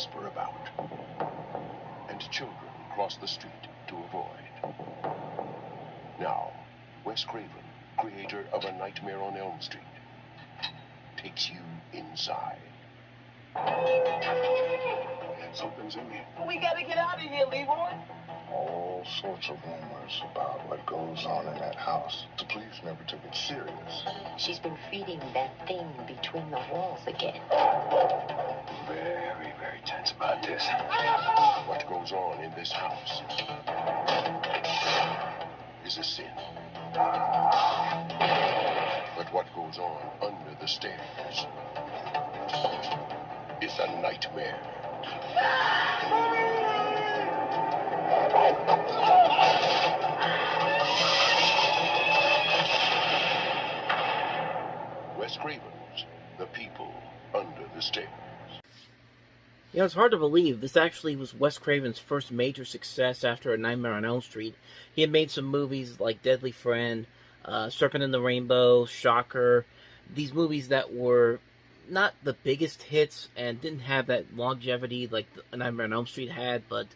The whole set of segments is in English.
whisper about, and children cross the street to avoid. Now, Wes Craven, creator of A Nightmare on Elm Street, takes you inside. Something's in here. We gotta get out of here, Leroy. All sorts of rumors about what goes on in that house. The police never took it serious. She's been feeding that thing between the walls again. Very, very tense about this. What goes on in this house is a sin. But what goes on under the stairs is a nightmare. Wes Craven's The People Under the Stairs. You know, it's hard to believe this actually was Wes Craven's first major success after A Nightmare on Elm Street. He had made some movies like Deadly Friend, Serpent in the Rainbow, Shocker. These movies that were not the biggest hits and didn't have that longevity like A Nightmare on Elm Street had, but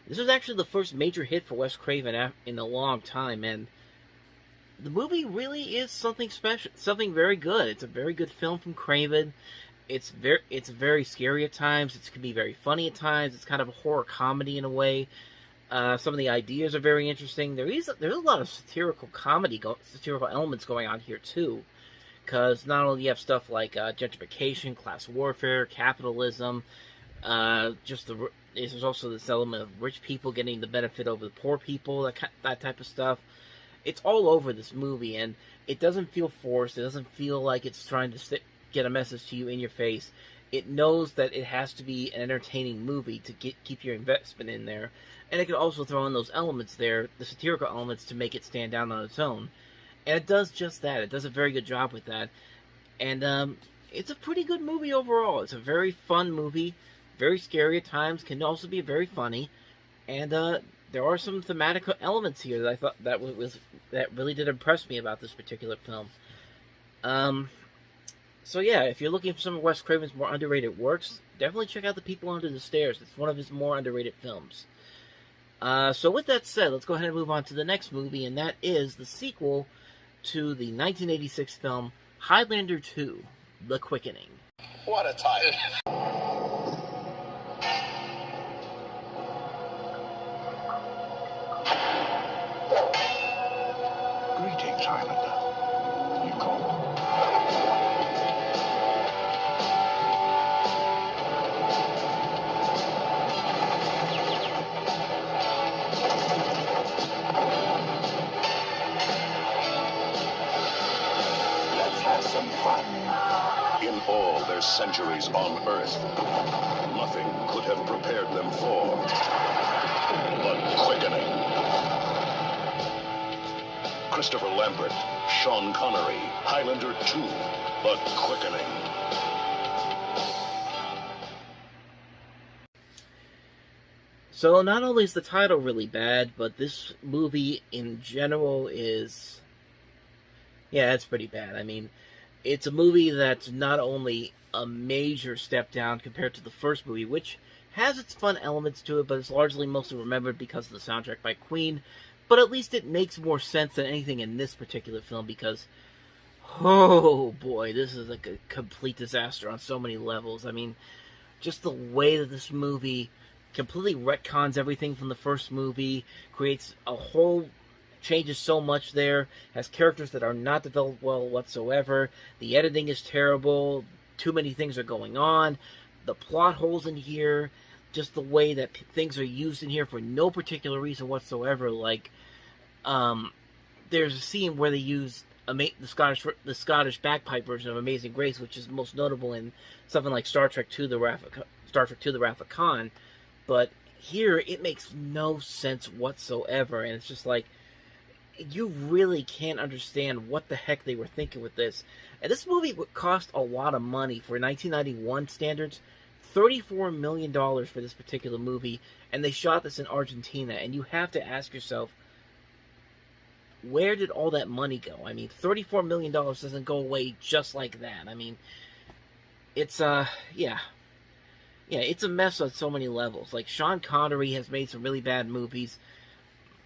this was actually the first major hit for Wes Craven in a long time, and the movie really is something special, something very good. It's a very good film from Craven. It's very scary at times. It can be very funny at times. It's kind of a horror comedy in a way. Some of the ideas are very interesting. There's a lot of satirical elements going on here too, because not only you have stuff like gentrification, class warfare, capitalism. There's also this element of rich people getting the benefit over the poor people. That type of stuff. It's all over this movie, and it doesn't feel forced. It doesn't feel like it's trying to get a message to you in your face. It knows that it has to be an entertaining movie to keep your investment in there, and it can also throw in those elements there, the satirical elements, to make it stand out on its own. And it does just that. It does a very good job with that, and it's a pretty good movie overall. It's a very fun movie, very scary at times, can also be very funny, and there are some thematic elements here that I thought that really did impress me about this particular film. So yeah, if you're looking for some of Wes Craven's more underrated works, definitely check out The People Under the Stairs. It's one of his more underrated films. So with that said, let's go ahead and move on to the next movie, and that is the sequel to the 1986 film Highlander 2: The Quickening. What a title. Greetings, Highlander. You called? Let's have some fun. In all their centuries on Earth, nothing could have prepared them for the quickening. Christopher Lambert, Sean Connery, Highlander 2, The Quickening. So not only is the title really bad, but this movie in general is... yeah, it's pretty bad. I mean, it's a movie that's not only a major step down compared to the first movie, which has its fun elements to it, but it's largely mostly remembered because of the soundtrack by Queen. But at least it makes more sense than anything in this particular film, because, oh boy, this is like a complete disaster on so many levels. I mean, just the way that this movie completely retcons everything from the first movie, creates a whole... changes so much there, has characters that are not developed well whatsoever, the editing is terrible, too many things are going on, the plot holes in here, just the way that things are used in here for no particular reason whatsoever. Like, there's a scene where they use the Scottish bagpipe version of Amazing Grace, which is most notable in something like Star Trek II: The Wrath of Khan. But here, it makes no sense whatsoever, and it's just like, you really can't understand what the heck they were thinking with this. And this movie would cost a lot of money for 1991 standards. $34 million for this particular movie, and they shot this in Argentina, and you have to ask yourself, where did all that money go? I mean, $34 million doesn't go away just like that. I mean, it's, yeah. yeah, it's a mess on so many levels. Like, Sean Connery has made some really bad movies,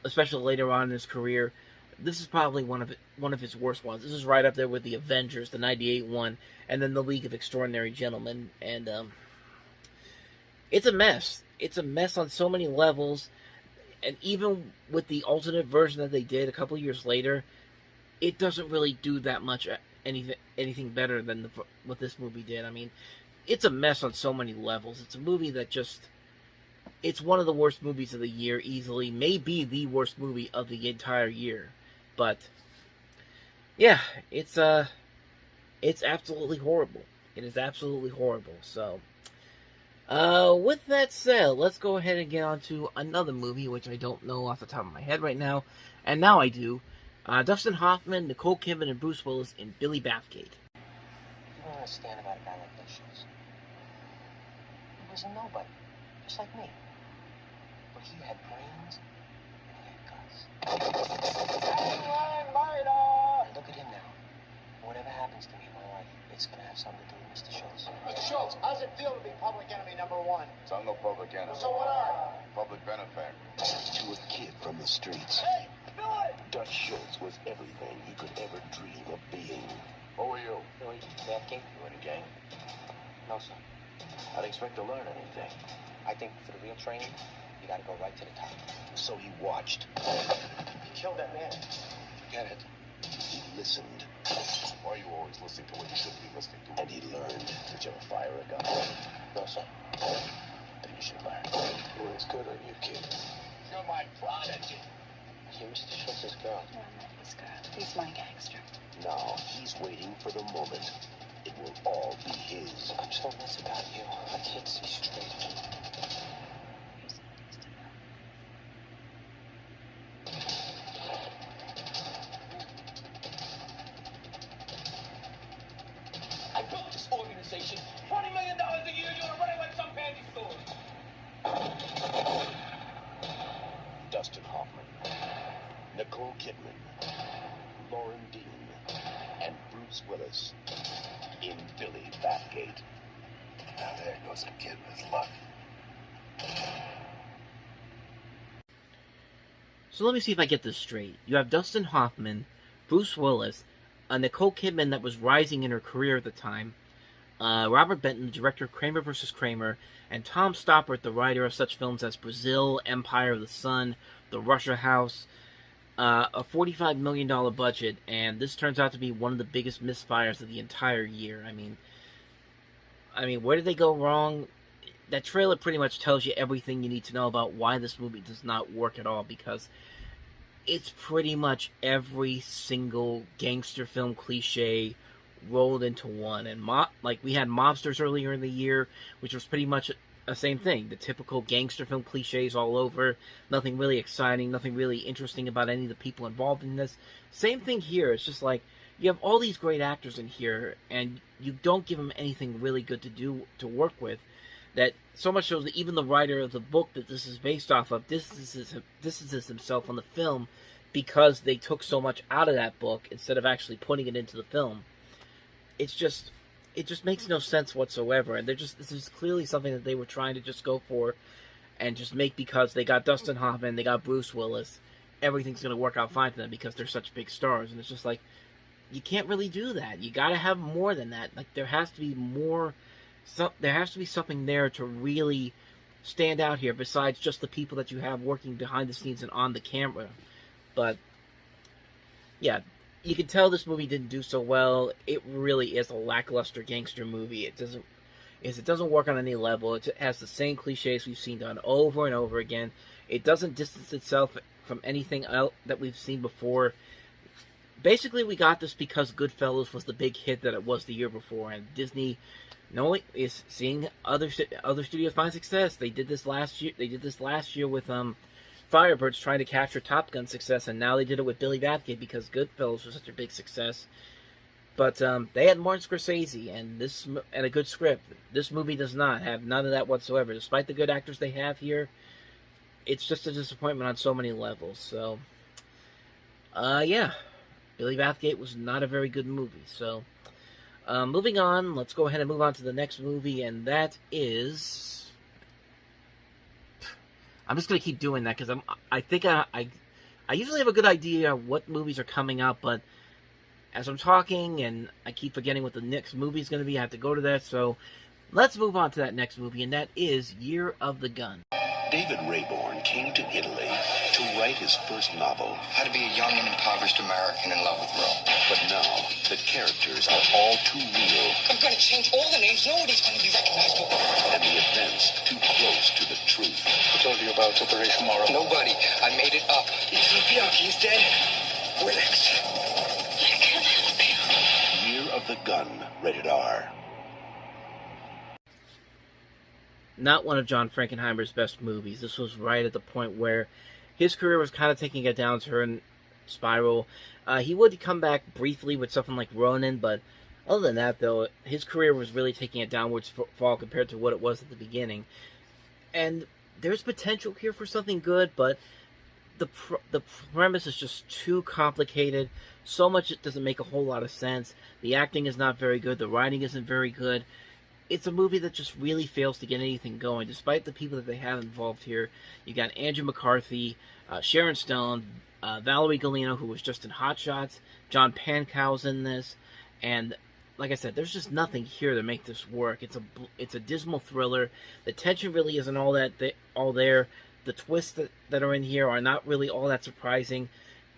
especially later on in his career. This is probably one of his worst ones. This is right up there with the Avengers, the '98 one, and then the League of Extraordinary Gentlemen. And it's a mess. It's a mess on so many levels. And even with the alternate version that they did a couple years later, it doesn't really do that much anything better than what this movie did. I mean, it's a mess on so many levels. It's a movie that just... It's one of the worst movies of the year, easily. Maybe the worst movie of the entire year. But, yeah, it's absolutely horrible. It is absolutely horrible. So, with that said, let's go ahead and get on to another movie, which I don't know off the top of my head right now. And now I do. Dustin Hoffman, Nicole Kidman, and Bruce Willis in Billy Bathgate. You don't understand about a guy like this. He was a nobody, just like me. But he had brains and he had guts. And look at him now. Whatever happens to me in my life, it's going to have something to do with Mr. Schultz. Mr. Schultz, how's it feel to be public enemy number one? So I'm no public enemy. So what are Public benefactor. To a kid from the streets, you? Hey, Billy! Dutch Schultz was everything he could ever dream of being. Who are you? Billy, Bathgate? You in a gang? No, sir. I'd expect to learn anything. I think for the real training, you got to go right to the top. So he watched. You killed that man. Get it? He listened. Why are you always listening to what you shouldn't be listening to? And he learned. Did you ever fire a gun? No, sir. Then you should learn. It was good on you, kid. You're my prodigy. You're Mr. Schultz's girl. No, I'm not his girl. He's my gangster. Now he's waiting for the moment. It will all be his. I'm so nuts about you. I can't see straight. Here's something to know. I built this organization. $20 million a year. You're gonna run it like some candy store. Dustin Hoffman, Nicole Kidman, Lauren Dean, and Bruce Willis in Billy Bathgate. Now there goes a kid with luck. So let me see if I get this straight. You have Dustin Hoffman, Bruce Willis, a Nicole Kidman that was rising in her career at the time, Robert Benton, the director of Kramer vs. Kramer, and Tom Stoppard, the writer of such films as Brazil, Empire of the Sun, The Russia House, a $45 million budget, and this turns out to be one of the biggest misfires of the entire year. I mean, where did they go wrong? That trailer pretty much tells you everything you need to know about why this movie does not work at all, because it's pretty much every single gangster film cliche rolled into one. And like we had Mobsters earlier in the year, which was pretty much the same thing. The typical gangster film cliches all over. Nothing really exciting, nothing really interesting about any of the people involved in this. Same thing here. It's just like you have all these great actors in here, and you don't give them anything really good to work with. That so much so that even the writer of the book that this is based off of distances himself on the film because they took so much out of that book instead of actually putting it into the film. It just makes no sense whatsoever, and this is clearly something that they were trying to just go for and just make because they got Dustin Hoffman, they got Bruce Willis, everything's going to work out fine for them because they're such big stars. And it's just like, you can't really do that. You got to have more than that. Like, there has to be more. There has to be something there to really stand out here besides just the people that you have working behind the scenes and on the camera. But yeah, you can tell this movie didn't do so well. It really is a lackluster gangster movie. It doesn't work on any level. It has the same cliches we've seen done over and over again. It doesn't distance itself from anything else that we've seen before. Basically, we got this because Goodfellas was the big hit that it was the year before, and Disney is seeing other studios find success. They did this last year with Firebirds trying to capture Top Gun success, and now they did it with Billy Bathgate because Goodfellas was such a big success. But they had Martin Scorsese and a good script. This movie does not have none of that whatsoever. Despite the good actors they have here, it's just a disappointment on so many levels. So, yeah, Billy Bathgate was not a very good movie. So, moving on, let's go ahead and move on to the next movie, and that is I'm just gonna keep doing that because I usually have a good idea of what movies are coming up, but as I'm talking and I keep forgetting what the next movie is going to be, I have to go to that. So let's move on to that next movie, and that is Year of the Gun. David Rayborn came to Italy to write his first novel. How to be a young and impoverished American in love with Rome. But now, the characters are all too real. I'm gonna change all the names. Nobody's gonna be recognizable. And the events too close to the truth. Who told you about Operation Morrow? Nobody. I made it up. Bianchi is dead. We're next. I can't help you. Year of the Gun, rated R. Not one of John Frankenheimer's best movies. This was right at the point where his career was kind of taking a downturn spiral. He would come back briefly with something like Ronin, but other than that, though, his career was really taking a downwards fall compared to what it was at the beginning. And there's potential here for something good, but the premise is just too complicated. So much it doesn't make a whole lot of sense. The acting is not very good. The writing isn't very good. It's a movie that just really fails to get anything going, despite the people that they have involved here. You got Andrew McCarthy, Sharon Stone, Valerie Galino, who was just in Hot Shots, John Pankow's in this, and like I said, there's just nothing here to make this work. It's a dismal thriller. The tension really isn't all there. The twists that are in here are not really all that surprising,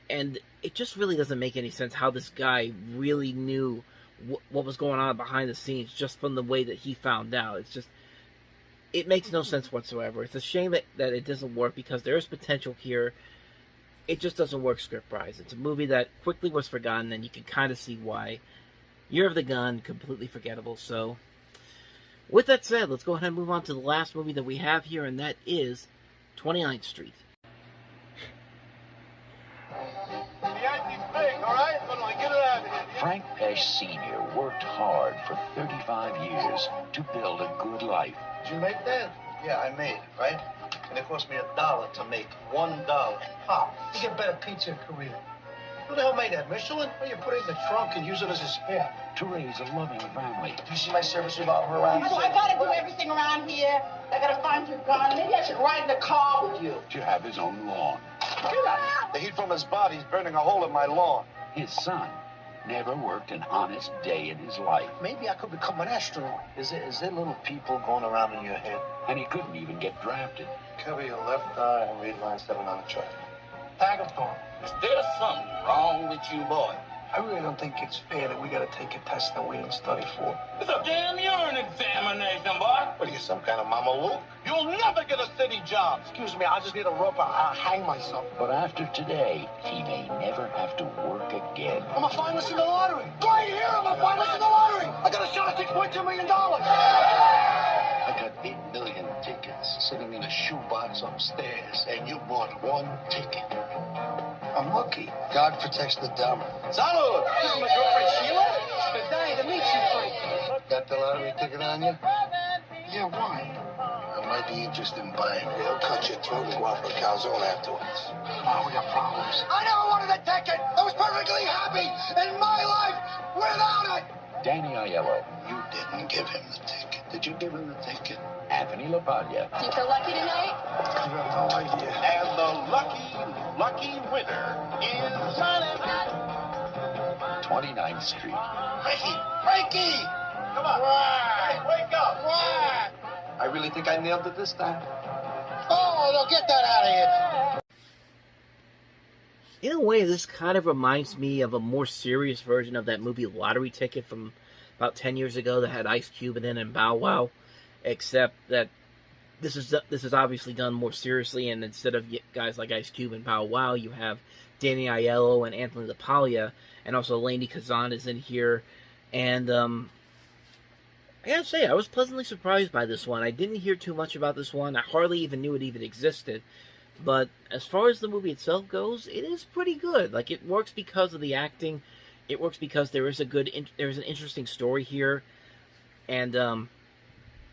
and it just really doesn't make any sense how this guy really knew what was going on behind the scenes just from the way that he found out. It makes no sense whatsoever. It's a shame that it doesn't work because there is potential here. It just doesn't work script-wise. It's a movie that quickly was forgotten, and you can kind of see why. Year of the Gun, completely forgettable. So, with that said, let's go ahead and move on to the last movie that we have here, and that is 29th Street. Frank Pesh Sr. worked hard for 35 years to build a good life. Did you make that? Yeah, I made it, right? And it cost me $1 to make $1. Pop, you get better pizza in Korea. Who the hell made that, Michelin? Well, you put it in the trunk and use it as a spare. To raise a loving family. Do you see my service revolver around? So I gotta do everything around here. I gotta find your gun. Maybe I should ride in the car with you. To have his own lawn. The heat from his body's burning a hole in my lawn. His son never worked an honest day in his life. Maybe I could become an astronaut. Is there little people going around in your head? And he couldn't even get drafted. Cover your left eye and read line 7 on the chart. Agathon. Is there something wrong with you, boy? I really don't think it's fair that we gotta take a test that we didn't study for. It's a damn urine examination, boy. What are you, some kind of Mama Luke? You'll never get a city job. Excuse me, I just need a rope. I'll hang myself. But after today, he may never have to work again. I'm a finalist in the lottery. Right here, I'm a finalist in the lottery. I got a shot at $6.2 million. I got 8 million tickets sitting in a shoebox upstairs, and you bought 1 ticket. I'm lucky. God protects the dumb. Salud! This is my girlfriend Sheila. It's dying to meet you, Frank. Got the lottery ticket on you? Yeah, why? I might be interested in buying it. They'll cut your throat and go out for a calzone afterwards. Oh, we got problems. I never wanted a ticket. I was perfectly happy in my life without it. Danny Aiello. You didn't give him the ticket. Did you give him the ticket? Anthony LaPaglia. Do you feel lucky tonight? You have no idea. And the lucky winner is 29th Street. Frankie! Come on. Right. Wake up. What? I really think I nailed it this time. Oh, no, get that out of here. In a way, this kind of reminds me of a more serious version of that movie Lottery Ticket from about 10 years ago that had Ice Cube in it and Bow Wow, except that this is obviously done more seriously, and instead of guys like Ice Cube and Bow Wow, you have Danny Aiello and Anthony LaPaglia, and also Lainie Kazan is in here, and I gotta say, I was pleasantly surprised by this one. I didn't hear too much about this one. I hardly even knew it even existed. But as far as the movie itself goes, it is pretty good. Like, it works because of the acting. It works because there's an interesting story here. And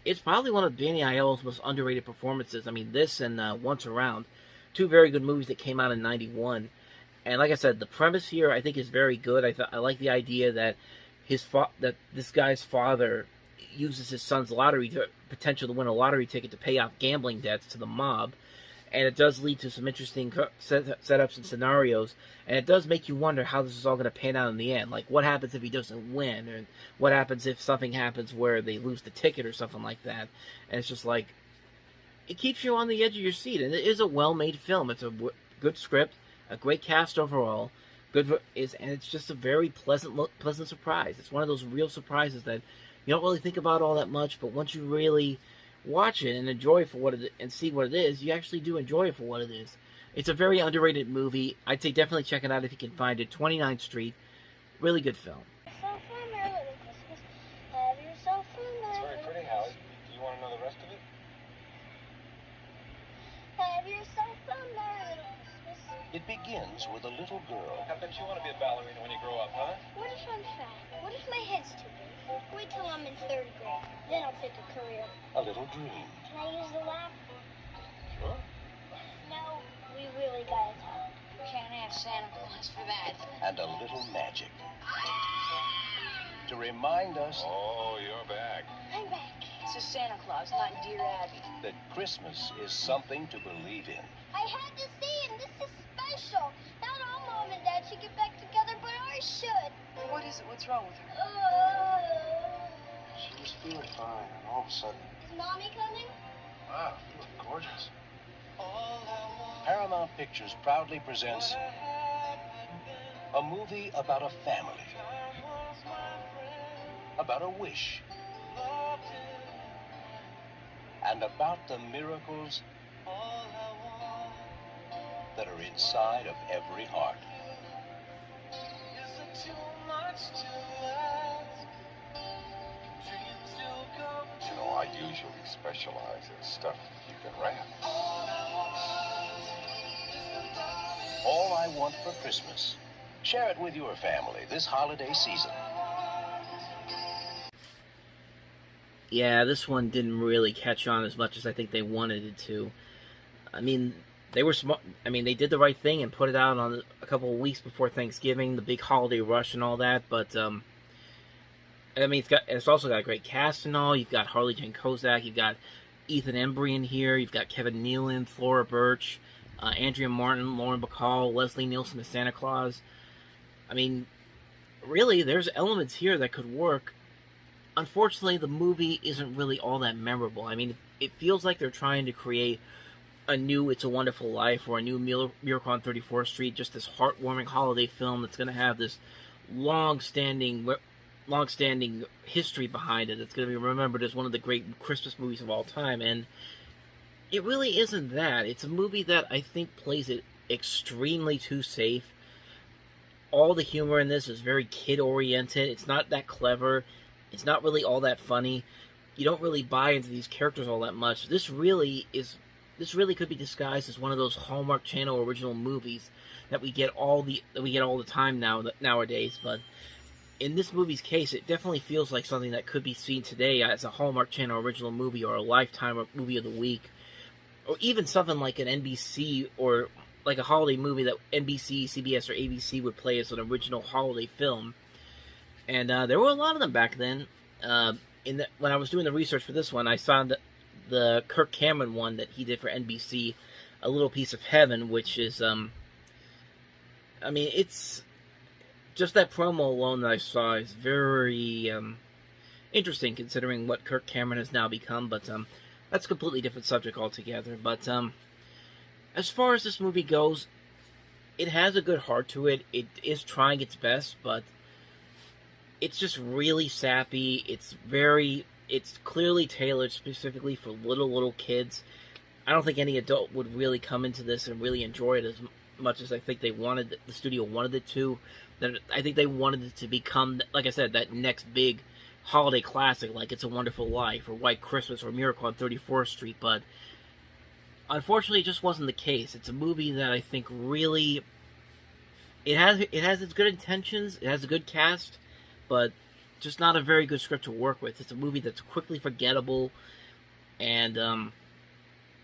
it's probably one of Danny Aiello's most underrated performances. I mean, this and Once Around, 2 very good movies that came out in '91. And like I said, the premise here I think is very good. I like the idea that that this guy's father uses his son's potential to win a lottery ticket to pay off gambling debts to the mob. and it does lead to some interesting setups and scenarios, and it does make you wonder how this is all going to pan out in the end. Like, what happens if he doesn't win, and what happens if something happens where they lose the ticket or something like that. And it's just like, it keeps you on the edge of your seat, and it is a well-made film. It's a good script, a great cast overall, and it's just a very pleasant surprise. It's one of those real surprises that you don't really think about all that much, but once you really watch it and enjoy it for what it and see what it is, you actually do enjoy it for what it is. It's a very underrated movie. I'd say definitely check it out if you can find it. 29th Street, really good film. It's very pretty, Hallie. Do you want to know the rest of it? Have yourself a merry Christmas. It begins with a little girl. I bet you want to be a ballerina when you grow up, huh? What if I'm fat? What if my head's too big? Wait till I'm in 3rd grade. Then I'll pick a career. A little dream. Can I use the lap? Sure. No, we really gotta talk. Can't have Santa Claus for that. And a little magic. To remind us Oh, you're back. I'm back. It's a Santa Claus, not Dear Abby. that Christmas is something to believe in. I had to see him. This is special. Not all Mom and Dad should get back together, but I should. What is it? What's wrong with her? She was feeling fine, and all of a sudden, Is Mommy coming? wow, you look gorgeous. Paramount Pictures proudly presents a movie about a family, about a wish, and about the miracles that are inside of every heart. You know, I usually specialize in stuff you can wrap. All I Want for Christmas. Share it with your family this holiday season. Yeah, this one didn't really catch on as much as I think they wanted it to. I mean, they were smart. I mean, they did the right thing and put it out on a couple of weeks before Thanksgiving, the big holiday rush and all that. But I mean, it's also got a great cast and all. You've got Harley Jane Kozak, you've got Ethan Embry in here, you've got Kevin Nealon, Flora Birch, Andrea Martin, Lauren Bacall, Leslie Nielsen as Santa Claus. I mean, really, there's elements here that could work. Unfortunately, the movie isn't really all that memorable. I mean, it feels like they're trying to create a new It's a Wonderful Life or a new Miracle on 34th Street, just this heartwarming holiday film that's going to have this long-standing history behind it. It's going to be remembered as one of the great Christmas movies of all time, and it really isn't that. It's a movie that I think plays it extremely too safe. All the humor in this is very kid-oriented. It's not that clever. It's not really all that funny. You don't really buy into these characters all that much. This really could be disguised as one of those Hallmark Channel original movies that we get all the time nowadays. But in this movie's case, it definitely feels like something that could be seen today as a Hallmark Channel original movie or a Lifetime movie of the week, or even something like an NBC or like a holiday movie that NBC, CBS, or ABC would play as an original holiday film. And there were a lot of them back then. When I was doing the research for this one, I saw the Kirk Cameron one that he did for NBC, A Little Piece of Heaven, which is, I mean, it's just that promo alone that I saw is very interesting considering what Kirk Cameron has now become, but that's a completely different subject altogether. But as far as this movie goes, it has a good heart to it. It is trying its best, but it's just really sappy. It's clearly tailored specifically for little kids. I don't think any adult would really come into this and really enjoy it as much as I think the studio wanted it to. I think they wanted it to become, like I said, that next big holiday classic like It's a Wonderful Life or White Christmas or Miracle on 34th Street, but unfortunately it just wasn't the case. It's a movie that I think really, it has its good intentions, it has a good cast, but just not a very good script to work with. It's a movie that's quickly forgettable, and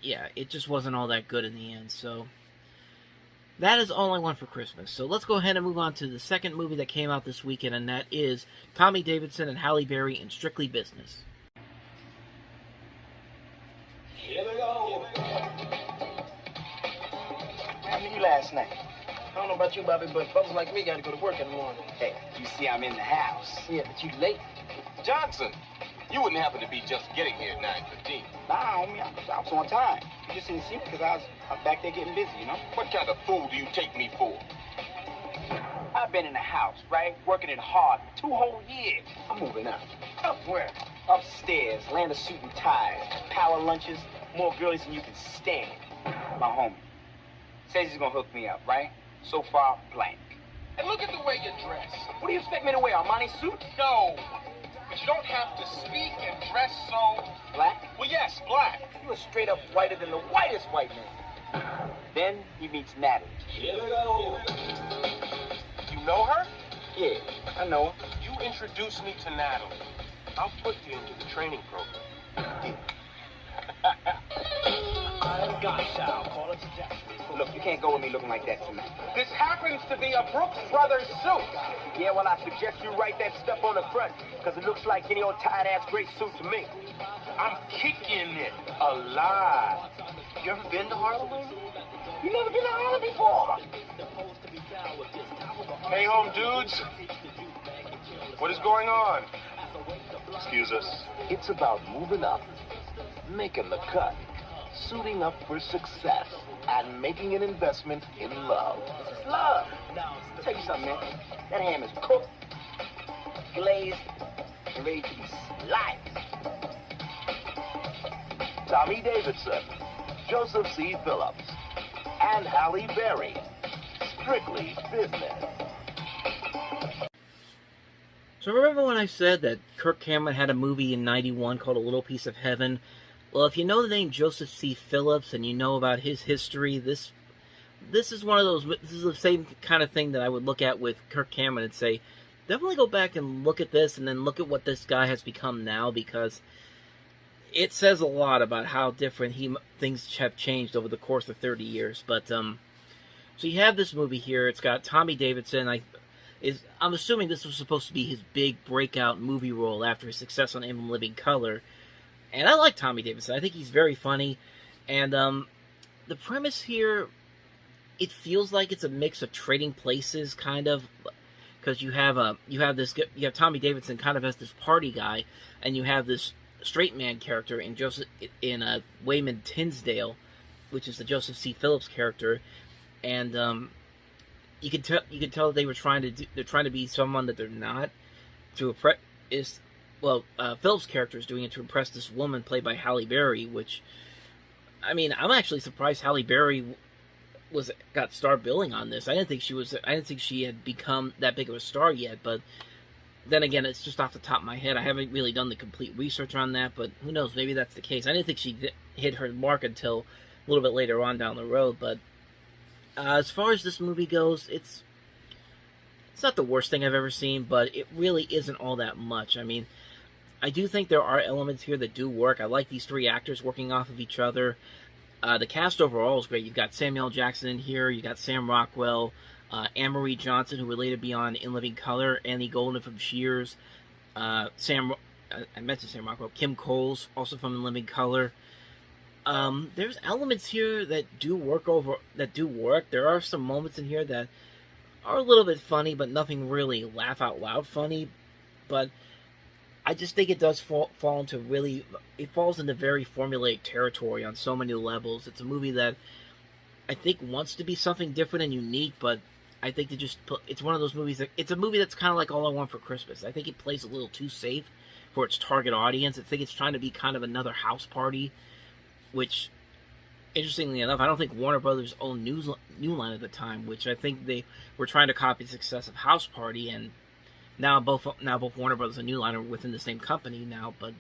yeah, it just wasn't all that good in the end. So that is All I Want for Christmas. So let's go ahead and move on to the second movie that came out this weekend, and that is Tommy Davidson and Halle Berry in Strictly Business. Here we go. last night. I don't know about you, Bobby, but brothers like me got to go to work in the morning. Hey, you see I'm in the house. Yeah, but you late. Johnson, you wouldn't happen to be just getting here at 9:15. Nah, homie, I was on time. You just didn't see me because I was back there getting busy, you know? What kind of fool do you take me for? I've been in the house, right? Working it hard for 2 whole years. I'm moving up. Up where? Upstairs, land of suit and ties, power lunches, more girlies than you can stand. My homie says he's gonna hook me up, right? So far, blank. And look at the way you dress. What do you expect me to wear, Armani suit? No, but you don't have to speak and dress so... Black? Well, yes, black. You are straight up whiter than the whitest white man. Then he meets Natalie. You know her? Yeah, I know her. You introduce me to Natalie. I'll put you into the training program. Look, you can't go with me looking like that tonight. This happens to be a Brooks Brothers suit. Yeah, well, I suggest you write that stuff on the front, because it looks like any old tight-ass gray suit to me. I'm kicking it alive. You ever been to Harlem, baby? You never been to Harlem before? Hey, home dudes. What is going on? Excuse us. It's about moving up, making the cut, suiting up for success, and making an investment in love. This is love. I'll tell you something, man. That ham is cooked, glazed, and ready to be sliced. Tommy Davidson, Joseph C. Phillips, and Halle Berry. Strictly Business. So remember when I said that Kirk Cameron had a movie in '91 called A Little Piece of Heaven? Well, if you know the name Joseph C. Phillips and you know about his history, this is one of those. This is the same kind of thing that I would look at with Kirk Cameron and say, definitely go back and look at this, and then look at what this guy has become now, because it says a lot about how different things have changed over the course of 30 years. But so you have this movie here. It's got Tommy Davidson. I'm assuming this was supposed to be his big breakout movie role after his success on In Living Color. And I like Tommy Davidson. I think he's very funny. And the premise here, it feels like it's a mix of Trading Places, kind of, because you have Tommy Davidson kind of as this party guy, and you have this straight man character in Wayman Tinsdale, which is the Joseph C. Phillips character, and you can tell that they're trying to be someone that they're not. Phillips' character is doing it to impress this woman played by Halle Berry, which, I mean, I'm actually surprised Halle Berry got star billing on this. I didn't think she had become that big of a star yet, but then again, it's just off the top of my head. I haven't really done the complete research on that, but who knows, maybe that's the case. I didn't think she hit her mark until a little bit later on down the road, but as far as this movie goes, it's not the worst thing I've ever seen, but it really isn't all that much. I mean, I do think there are elements here that do work. I like these 3 actors working off of each other. The cast overall is great. You've got Samuel Jackson in here. You got Sam Rockwell, Anne-Marie Johnson, who would later be on In Living Color, Annie Golden from Cheers, I mentioned Sam Rockwell, Kim Coles, also from In Living Color. There's elements here that do work. There are some moments in here that are a little bit funny, but nothing really laugh out loud funny. But I just think it does fall into very formulaic territory on so many levels. It's a movie that I think wants to be something different and unique, but I think it's one of those movies it's a movie that's kind of like All I Want for Christmas. I think it plays a little too safe for its target audience. I think it's trying to be kind of another House Party, which, interestingly enough, I don't think Warner Brothers owned New Line at the time, which I think they were trying to copy the success of House Party, and now both Warner Brothers and New Line are within the same company now. But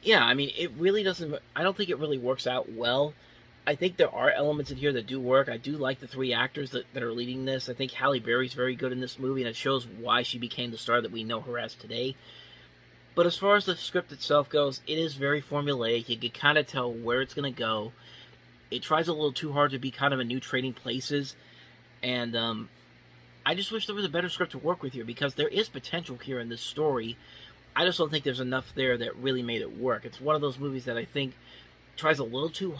yeah, I mean, it really doesn't. I don't think it really works out well. I think there are elements in here that do work. I do like the 3 actors that are leading this. I think Halle Berry's very good in this movie, and it shows why she became the star that we know her as today. But as far as the script itself goes, it is very formulaic. You can kind of tell where it's going to go. It tries a little too hard to be kind of a new Trading Places. And I just wish there was a better script to work with here, because there is potential here in this story. I just don't think there's enough there that really made it work. It's one of those movies that I think tries a little too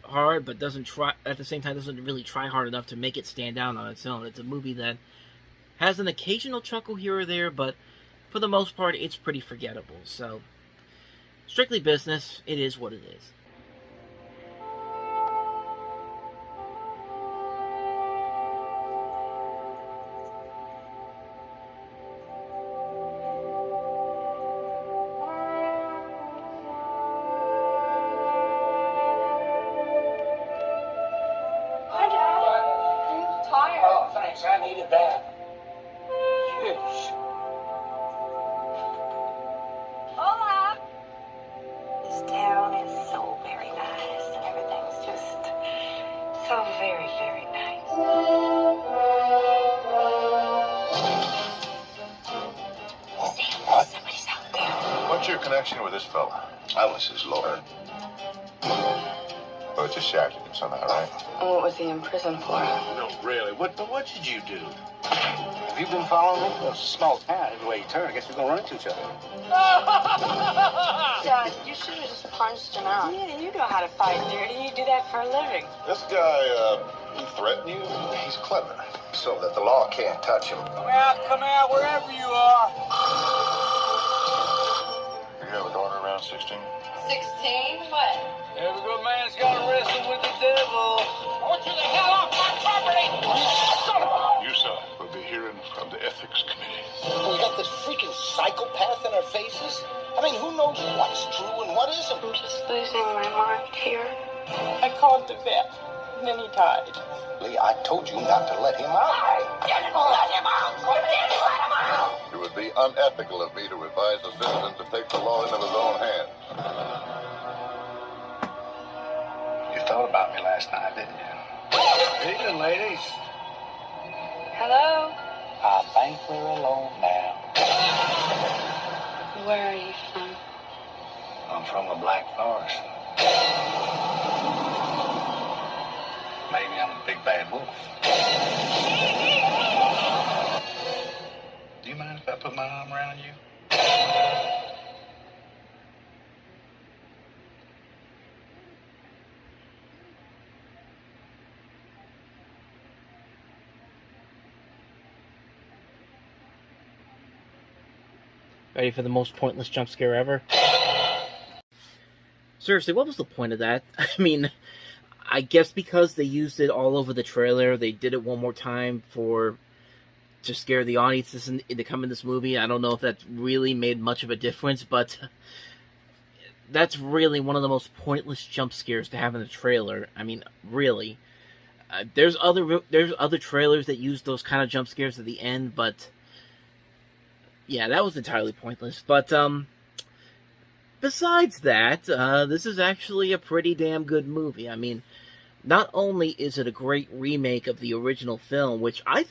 hard, but doesn't try, at the same time, doesn't really try hard enough to make it stand out on its own. It's a movie that has an occasional chuckle here or there, but for the most part, it's pretty forgettable. So, strictly business, it is what it is. I need it bad. Yes. Hola! This town is so very nice, and everything's just so very, very nice. Sam, somebody's out there. What's your connection with this fella? I was his lawyer. Oh, it's just shafted him somehow, right? What was he in prison for? No, really. What did you do? Have you been following me? Well, it's a small town. Every way you turn, I guess we're going to run into each other. Dad, you should have just punched him out. Yeah, you know how to fight dirty. You do that for a living. This guy, he threatened you? He's clever, so that the law can't touch him. Come out, wherever you are. You have a daughter around 16? 16? What? Every good man's got to wrestle with the devil. I want you the hell off my property! You, sir, will be hearing from the ethics committee. We got this freaking psychopath in our faces. I mean, who knows what's true and what isn't? I'm just losing my mind here. I called the vet, and then he died. Lee, I told you not to let him out. I didn't let him out! I didn't let him out! It would be unethical of me to advise a citizen to take the law into his own hands. You thought about me last night, didn't you? Evening, ladies. Hello? I think we're alone now. Where are you from? I'm from the Black Forest. Maybe I'm a big bad wolf. Do you mind if I put my arm around you? Ready for the most pointless jump scare ever? Seriously, what was the point of that? I mean, I guess because they used it all over the trailer, they did it one more time to scare the audience into coming in this movie. I don't know if that really made much of a difference, but that's really one of the most pointless jump scares to have in the trailer. I mean, really. There's other trailers that use those kind of jump scares at the end, but yeah, that was entirely pointless. But besides that, this is actually a pretty damn good movie. I mean, not only is it a great remake of the original film, which I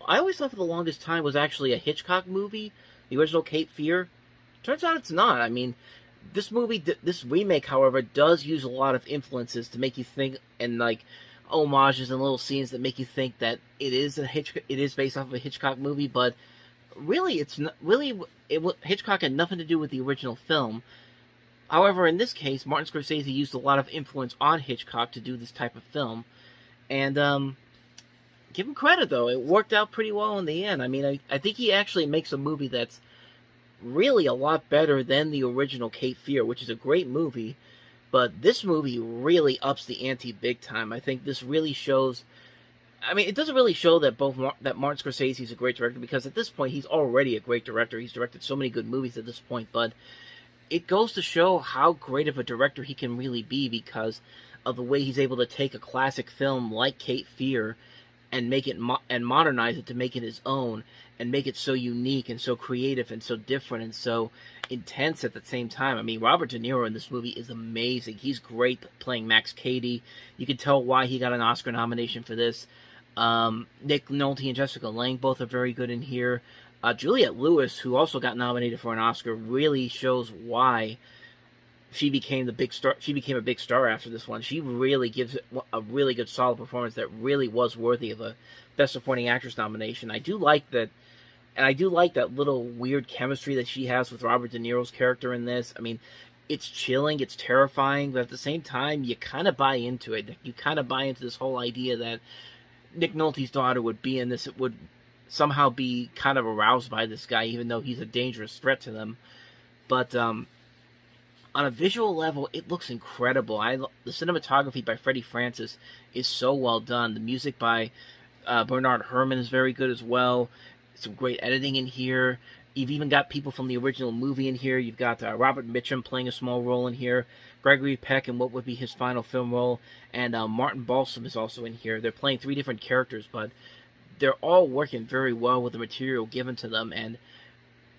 always thought for the longest time was actually a Hitchcock movie, the original Cape Fear. Turns out it's not. I mean, this remake, however, does use a lot of influences to make you think, and like homages and little scenes that make you think that it is based off of a Hitchcock movie, but really, it's not. Hitchcock had nothing to do with the original film. However, in this case, Martin Scorsese used a lot of influence on Hitchcock to do this type of film, and give him credit though; it worked out pretty well in the end. I mean, I think he actually makes a movie that's really a lot better than the original Cape Fear, which is a great movie. But this movie really ups the ante big time. I think this really shows. I mean, it doesn't really show that that Martin Scorsese is a great director, because at this point he's already a great director. He's directed so many good movies at this point, but it goes to show how great of a director he can really be because of the way he's able to take a classic film like Cape Fear and make it and modernize it to make it his own and make it so unique and so creative and so different and so intense at the same time. I mean, Robert De Niro in this movie is amazing. He's great playing Max Cady. You can tell why he got an Oscar nomination for this. Nick Nolte and Jessica Lange both are very good in here. Juliette Lewis, who also got nominated for an Oscar, really shows why she became a big star after this one. She really gives a really good solid performance that really was worthy of a Best Supporting Actress nomination. I do like that, and I do like that little weird chemistry that she has with Robert De Niro's character in this. I mean, it's chilling, it's terrifying, but at the same time, you kind of buy into it. You kind of buy into this whole idea that Nick Nolte's daughter would be in this. It would somehow be kind of aroused by this guy, even though he's a dangerous threat to them. But on a visual level, it looks incredible. The cinematography by Freddie Francis is so well done. The music by Bernard Herrmann is very good as well. Some great editing in here. You've even got people from the original movie in here. You've got Robert Mitchum playing a small role in here. Gregory Peck in what would be his final film role. And Martin Balsam is also in here. They're playing 3 different characters, but they're all working very well with the material given to them. And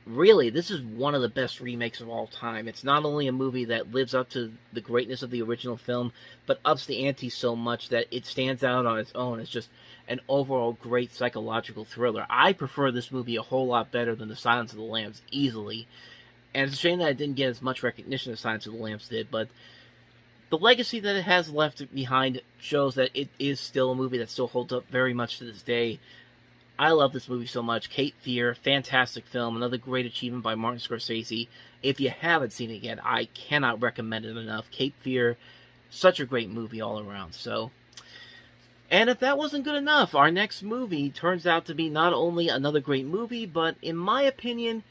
really, this is one of the best remakes of all time. It's not only a movie that lives up to the greatness of the original film, but ups the ante so much that it stands out on its own. It's just an overall great psychological thriller. I prefer this movie a whole lot better than The Silence of the Lambs, easily. And it's a shame that it didn't get as much recognition as Silence of the Lambs did, but the legacy that it has left behind shows that it is still a movie that still holds up very much to this day. I love this movie so much. Cape Fear, fantastic film, another great achievement by Martin Scorsese. If you haven't seen it yet, I cannot recommend it enough. Cape Fear, such a great movie all around. And if that wasn't good enough, our next movie turns out to be not only another great movie, but in my opinion,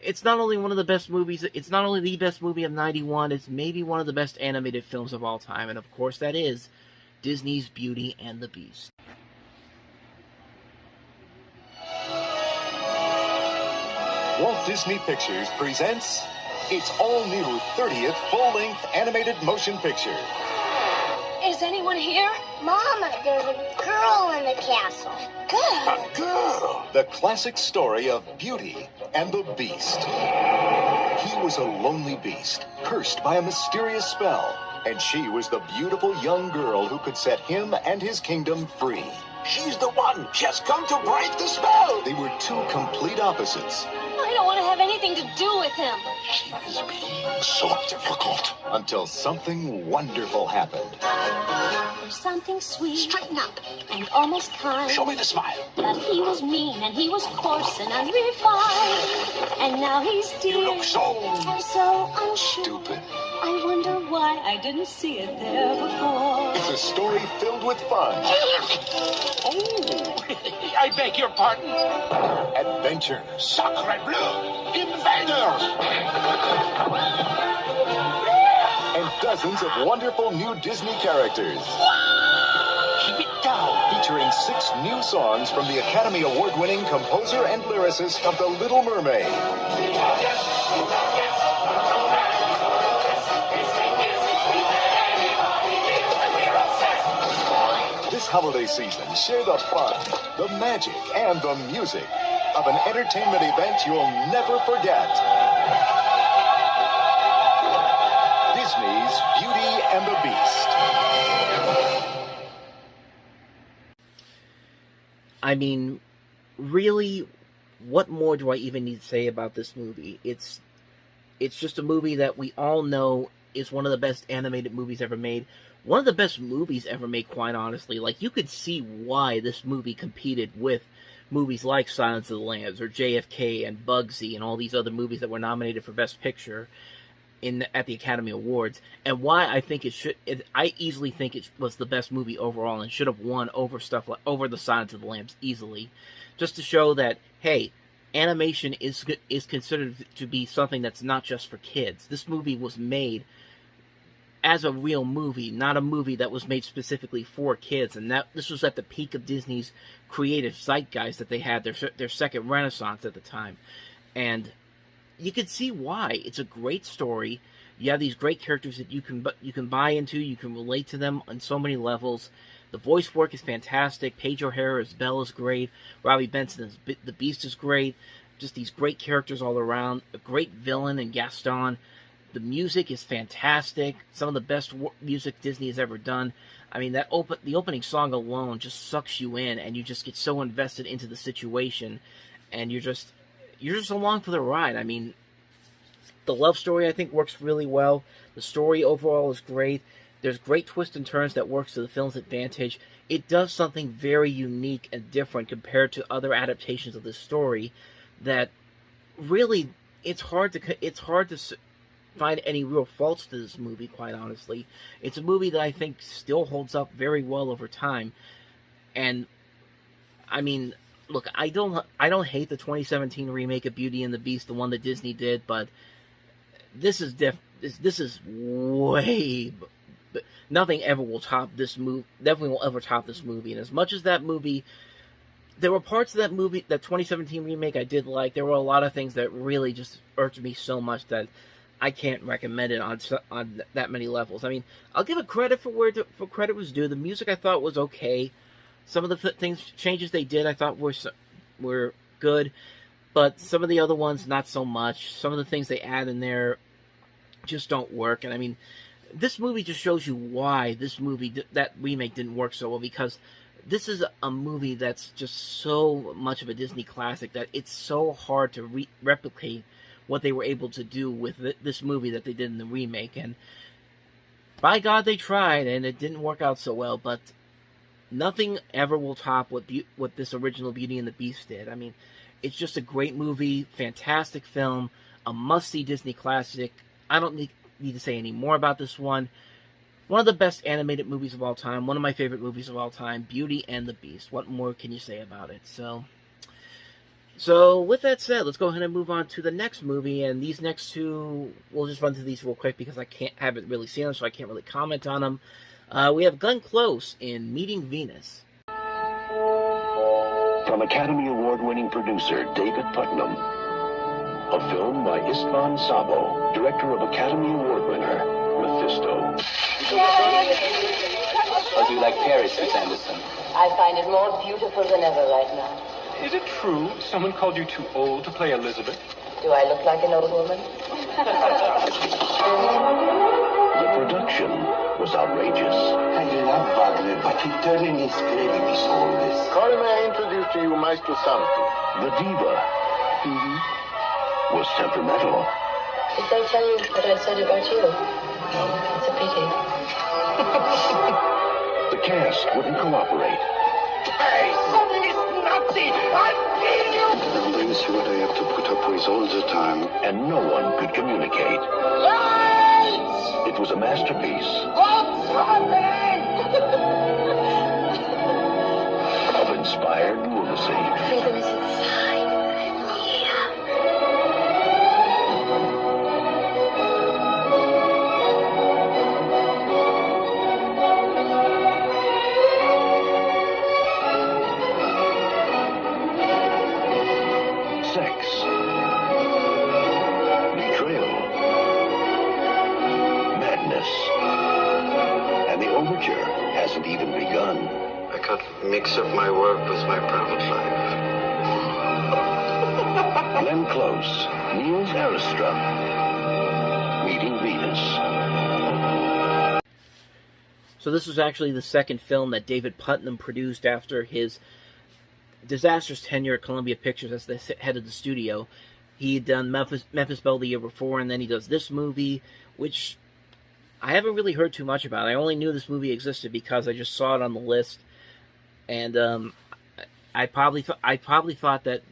it's not only one of the best movies, it's not only the best movie of '91, it's maybe one of the best animated films of all time. And of course that is Disney's Beauty and the Beast. Walt Disney Pictures presents its all-new 30th full-length animated motion picture. Is anyone here? Mama, there's a girl in the castle. Good. A girl! The classic story of Beauty and the Beast. He was a lonely beast, cursed by a mysterious spell, and she was the beautiful young girl who could set him and his kingdom free. She's the one. She has come to break the spell. They were 2 complete opposites. I don't want to have anything to do with him. She is being so difficult. Until something wonderful happened. There's something sweet. Straighten up. And almost kind. Show me the smile. But he was mean and he was coarse and unrefined. And now he's dear. You look so... I'm so unsure. Stupid. I wonder why I didn't see it there before. It's a story filled with fun. Oh, I beg your pardon. Adventure. Sacre bleu. Invaders. And dozens of wonderful new Disney characters. Keep it down. Featuring 6 new songs from the Academy Award-winning composer and lyricist of The Little Mermaid. This holiday season, share the fun, the magic, and the music of an entertainment event you'll never forget. Disney's Beauty and the Beast. I mean, really, what more do I even need to say about this movie? It's just a movie that we all know is one of the best animated movies ever made. One of the best movies ever made, quite honestly. Like, you could see why this movie competed with movies like Silence of the Lambs or JFK and Bugsy and all these other movies that were nominated for Best Picture at the Academy Awards, and why I think I easily think it was the best movie overall and should have won over over the Silence of the Lambs easily, just to show that, hey, animation is considered to be something that's not just for kids. This movie was made as a real movie, not a movie that was made specifically for kids, and this was at the peak of Disney's creative zeitgeist that they had, their second renaissance at the time, and you can see why. It's a great story. You have these great characters that you can buy into, you can relate to them on so many levels. The voice work is fantastic. Paige O'Hara as Belle is great. Robbie Benson as the Beast is great. Just these great characters all around. A great villain in Gaston. The music is fantastic. Some of the best music Disney has ever done. I mean, the opening song alone just sucks you in, and you just get so invested into the situation, and you're just along for the ride. I mean, the love story, I think, works really well. The story overall is great. There's great twists and turns that works to the film's advantage. It does something very unique and different compared to other adaptations of this story that really, it's hard to find any real faults to this movie, quite honestly. It's a movie that I think still holds up very well over time. And, I mean, look, I don't hate the 2017 remake of Beauty and the Beast, the one that Disney did, but this is this is way... Nothing ever will top this movie. Definitely will ever top this movie. And as much as that movie, there were parts of that movie, that 2017 remake, I did like. There were a lot of things that really just irked me so much that I can't recommend it on that many levels. I mean, I'll give it credit for where for credit was due. The music I thought was okay. Some of the changes they did I thought were good, but some of the other ones not so much. Some of the things they add in there just don't work. And I mean, this movie just shows you why that remake didn't work so well, because this is a movie that's just so much of a Disney classic that it's so hard to replicate what they were able to do with this movie that they did in the remake. And by God, they tried, and it didn't work out so well, but nothing ever will top what this original Beauty and the Beast did. I mean, it's just a great movie, fantastic film, a must-see Disney classic. I don't need to say any more about this one. One of the best animated movies of all time. One of my favorite movies of all time. Beauty and the Beast. What more can you say about it? So with that said, let's go ahead and move on to the next movie. And these next two, we'll just run through these real quick because I haven't really seen them, so I can't really comment on them. We have Glenn Close in Meeting Venus. From Academy Award-winning producer David Putnam. A film by Istvan Sabo, director of Academy Award winner, Mephisto. How do you like Paris, Miss Anderson? I find it more beautiful than ever right now. Is it true someone called you too old to play Elizabeth? Do I look like an old woman? The production was outrageous. I love Wagner, but he turned in his grave if he saw all this. Carl, may I introduce to you Maestro Santo? The diva was temperamental. Did they tell you what I said about you? It's a pity. The cast wouldn't cooperate. Hey, son, this Nazi! I'll kill you! I'm going to see what I have to put up with all the time. And no one could communicate. Lights! It was a masterpiece. What's happening? Of inspired lunacy. Freedom is inside. Sex. Betrayal. Madness. And the overture hasn't even begun. I can't mix up my work with my private life. Glenn Close, Niels Armstrong, Meeting Venus. So this was actually the second film that David Putnam produced after his disastrous tenure at Columbia Pictures as the head of the studio. He had done Memphis Belle the year before, and then he does this movie, which I haven't really heard too much about. I only knew this movie existed because I just saw it on the list, and I probably thought that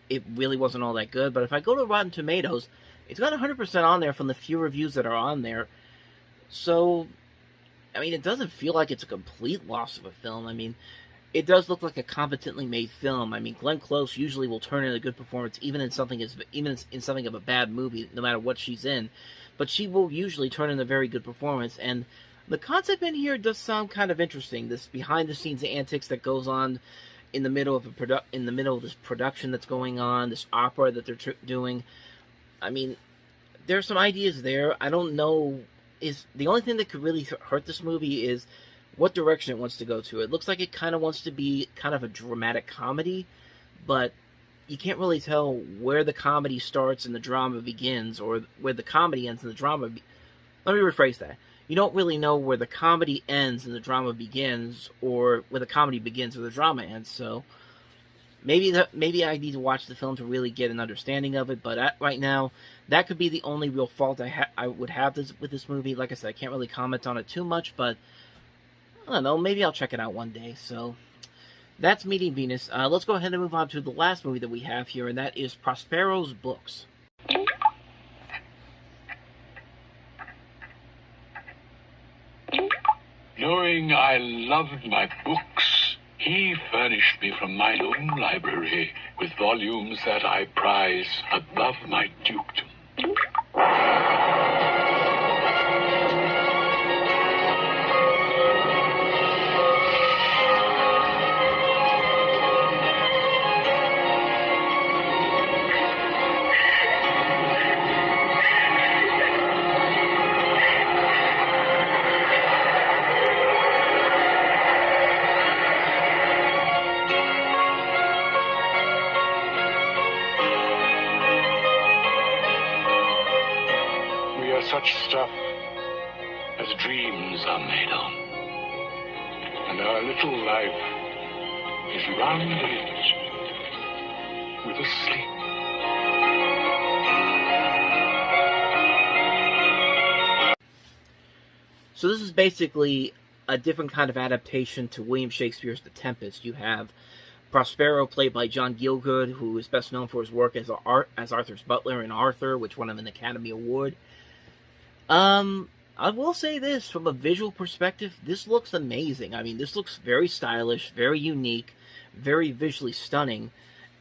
it really wasn't all that good. But if I go to Rotten Tomatoes, it's got 100% on there from the few reviews that are on there. So, I mean, it doesn't feel like it's a complete loss of a film. I mean, it does look like a competently made film. I mean, Glenn Close usually will turn in a good performance, even in something of a bad movie, no matter what she's in. But she will usually turn in a very good performance. And the concept in here does sound kind of interesting. This behind-the-scenes antics that goes on in the middle of this production that's going on, this opera that they're doing. I mean, there's some ideas there. I don't know. The only thing that could really hurt this movie is what direction it wants to go to. It looks like it kind of wants to be kind of a dramatic comedy, but you can't really tell where the comedy starts and the drama begins, or where the comedy ends and the drama Let me rephrase that. You don't really know where the comedy ends and the drama begins, or where the comedy begins or the drama ends, so maybe I need to watch the film to really get an understanding of it, but right now, that could be the only real fault I would have with this movie. Like I said, I can't really comment on it too much, but I don't know, maybe I'll check it out one day. So that's Meeting Venus. Let's go ahead and move on to the last movie that we have here, and that is Prospero's Books. Knowing I loved my books, he furnished me from mine own library with volumes that I prize above my dukedom. Such stuff as dreams are made on. And our little life is rounded with a sleep. So this is basically a different kind of adaptation to William Shakespeare's The Tempest. You have Prospero, played by John Gielgud, who is best known for his work as Arthur's butler in Arthur, which won him an Academy Award. I will say this, from a visual perspective, this looks amazing. I mean, this looks very stylish, very unique, very visually stunning,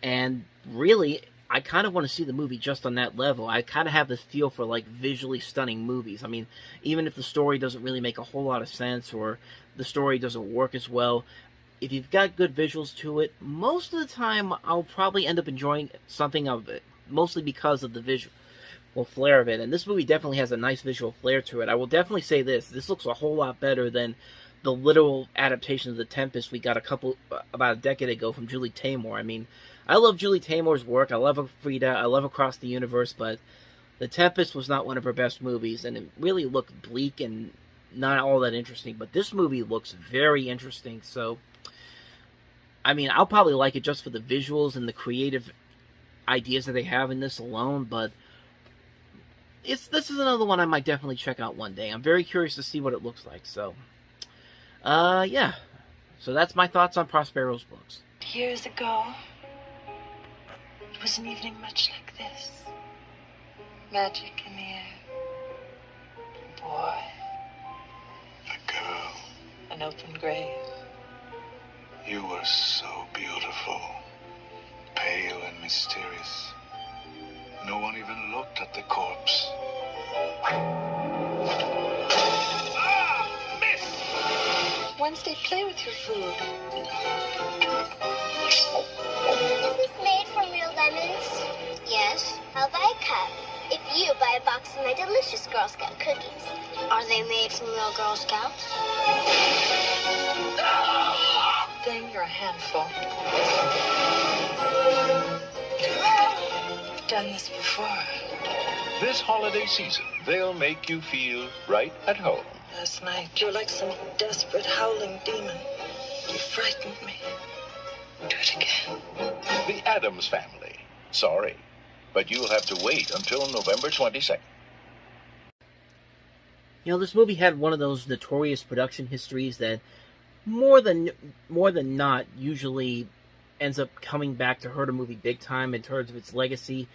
and really, I kind of want to see the movie just on that level. I kind of have this feel for, like, visually stunning movies. I mean, even if the story doesn't really make a whole lot of sense, or the story doesn't work as well, if you've got good visuals to it, most of the time, I'll probably end up enjoying something of it, mostly because of the visual flair of it, and this movie definitely has a nice visual flair to it. I will definitely say this looks a whole lot better than the literal adaptation of The Tempest we got about a decade ago from Julie Taymor. I mean, I love Julie Taymor's work, I love Frida, I love Across the Universe, but The Tempest was not one of her best movies, and it really looked bleak and not all that interesting, but this movie looks very interesting, so, I mean, I'll probably like it just for the visuals and the creative ideas that they have in this alone, but this is another one I might definitely check out one day. I'm very curious to see what it looks like, so, yeah. So that's my thoughts on Prospero's books. Years ago, it was an evening much like this. Magic in the air. A boy. A girl. An open grave. You were so beautiful. Pale and mysterious. No one even looked at the corpse. Miss! Wednesday, play with your food. Is this made from real lemons? Yes. I'll buy a cup if you buy a box of my delicious Girl Scout cookies. Are they made from real Girl Scouts? Dang, you're a handful. Done this before. This holiday season, they'll make you feel right at home. Last night, you're like some desperate howling demon. You frightened me. Do it again. The Addams Family. Sorry, but you'll have to wait until November 22nd. You know, this movie had one of those notorious production histories that more than not usually ends up coming back to hurt a movie big time in terms of its legacy.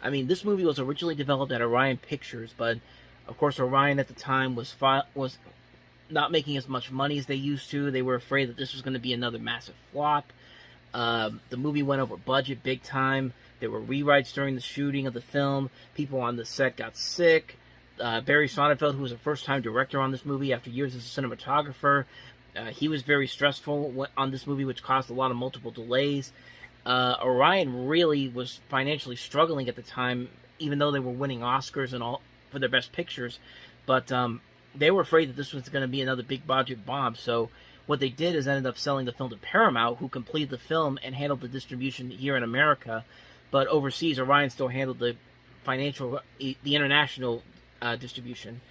I mean, this movie was originally developed at Orion Pictures, but of course Orion at the time was not making as much money as they used to. They were afraid that this was going to be another massive flop. The movie went over budget big time. There were rewrites during the shooting of the film. People on the set got sick. Barry Sonnenfeld, who was a first-time director on this movie after years as a cinematographer, he was very stressful on this movie, which caused a lot of multiple delays. Orion really was financially struggling at the time, even though they were winning Oscars and all for their best pictures. But they were afraid that this was going to be another big-budget bomb. So what they did is ended up selling the film to Paramount, who completed the film and handled the distribution here in America. But overseas, Orion still handled the international distribution.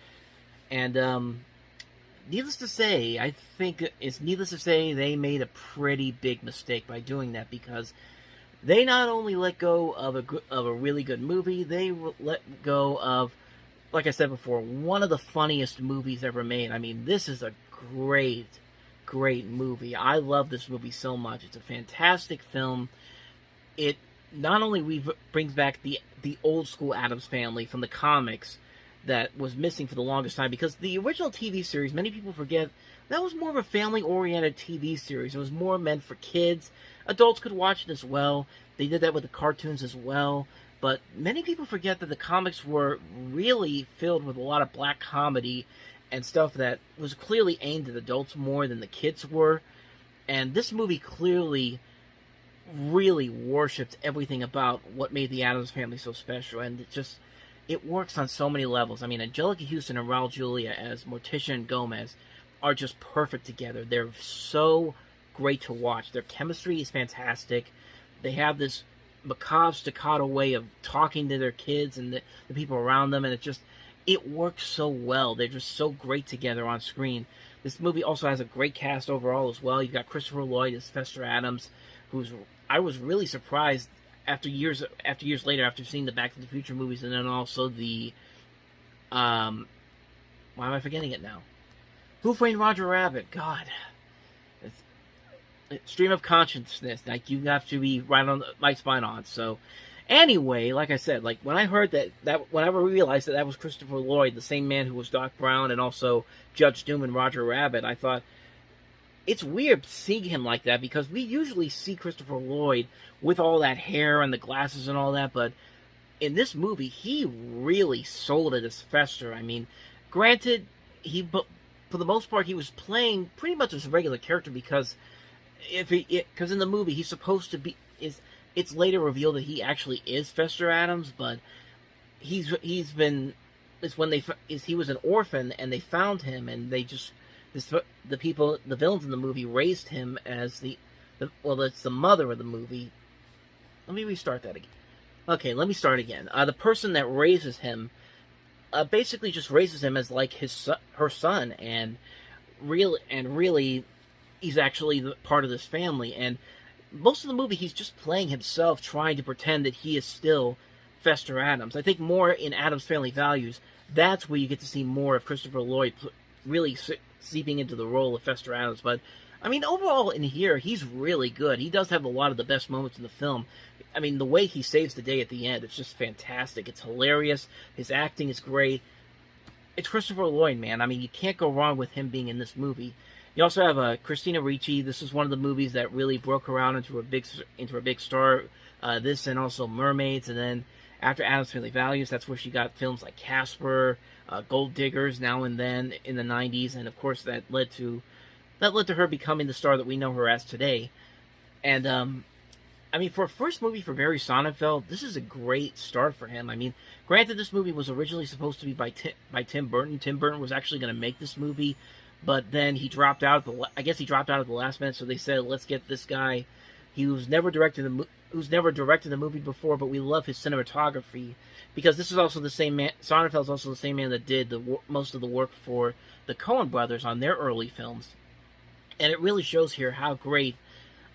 And needless to say, I think it's needless to say they made a pretty big mistake by doing that, because they not only let go of a really good movie, they let go of, like I said before, one of the funniest movies ever made. I mean, this is a great movie. I love this movie so much. It's a fantastic film. It not only brings back the old school Addams Family from the comics, that was missing for the longest time, because the original TV series, many people forget, that was more of a family-oriented TV series. It was more meant for kids. Adults could watch it as well. They did that with the cartoons as well. But many people forget that the comics were really filled with a lot of black comedy and stuff that was clearly aimed at adults more than the kids were. And this movie clearly really worshipped everything about what made the Addams Family so special. And it works on so many levels. I mean, Angelica Houston and Raul Julia as Morticia and Gomez are just perfect together. They're so great to watch. Their chemistry is fantastic. They have this macabre staccato way of talking to their kids and the people around them, and it works so well. They're just so great together on screen. This movie also has a great cast overall as well. You've got Christopher Lloyd as Fester Addams, I was really surprised after years later, after seeing the Back to the Future movies, and then also the why am I forgetting it now? Who Framed Roger Rabbit? God. Stream of consciousness. Like, you have to be right on my spine on. So, anyway, like I said, like, when I heard whenever I realized that was Christopher Lloyd, the same man who was Doc Brown and also Judge Doom and Roger Rabbit, I thought, it's weird seeing him like that, because we usually see Christopher Lloyd with all that hair and the glasses and all that, but in this movie, he really sold it as Fester. I mean, granted, for the most part, he was playing pretty much as a regular character, because in the movie he's supposed to be it's later revealed that he actually is Fester Addams, but he was an orphan and they found him, and the villains in the movie raised him as it's the mother of the movie. Let me restart that again. Okay, let me start again. The person that raises him basically just raises him as like her son, and really he's actually part of this family. And most of the movie he's just playing himself, trying to pretend that he is still Fester Addams. I think more in Addams Family Values, that's where you get to see more of Christopher Lloyd really seeping into the role of Fester Addams. But I mean, overall in here, he's really good. He does have a lot of the best moments in the film. I mean, the way he saves the day at the end, it's just fantastic. It's hilarious. His acting is great. It's Christopher Lloyd, man. I mean, you can't go wrong with him being in this movie. You also have Christina Ricci. This is one of the movies that really broke her out into a big star. This and also Mermaids, and then after Addams Family Values, that's where she got films like Casper, Gold Diggers, Now and Then in the 90s, and of course that led to her becoming the star that we know her as today. And I mean, for a first movie for Barry Sonnenfeld, this is a great start for him. I mean, granted, this movie was originally supposed to be by Tim Burton. Tim Burton was actually going to make this movie, but then he dropped out. I guess he dropped out at the last minute. So they said, "Let's get this guy. Who's never directed a movie before, but we love his cinematography, because this is also the same man. Sonnenfeld's also the same man that did most of the work for the Coen brothers on their early films, and it really shows here how great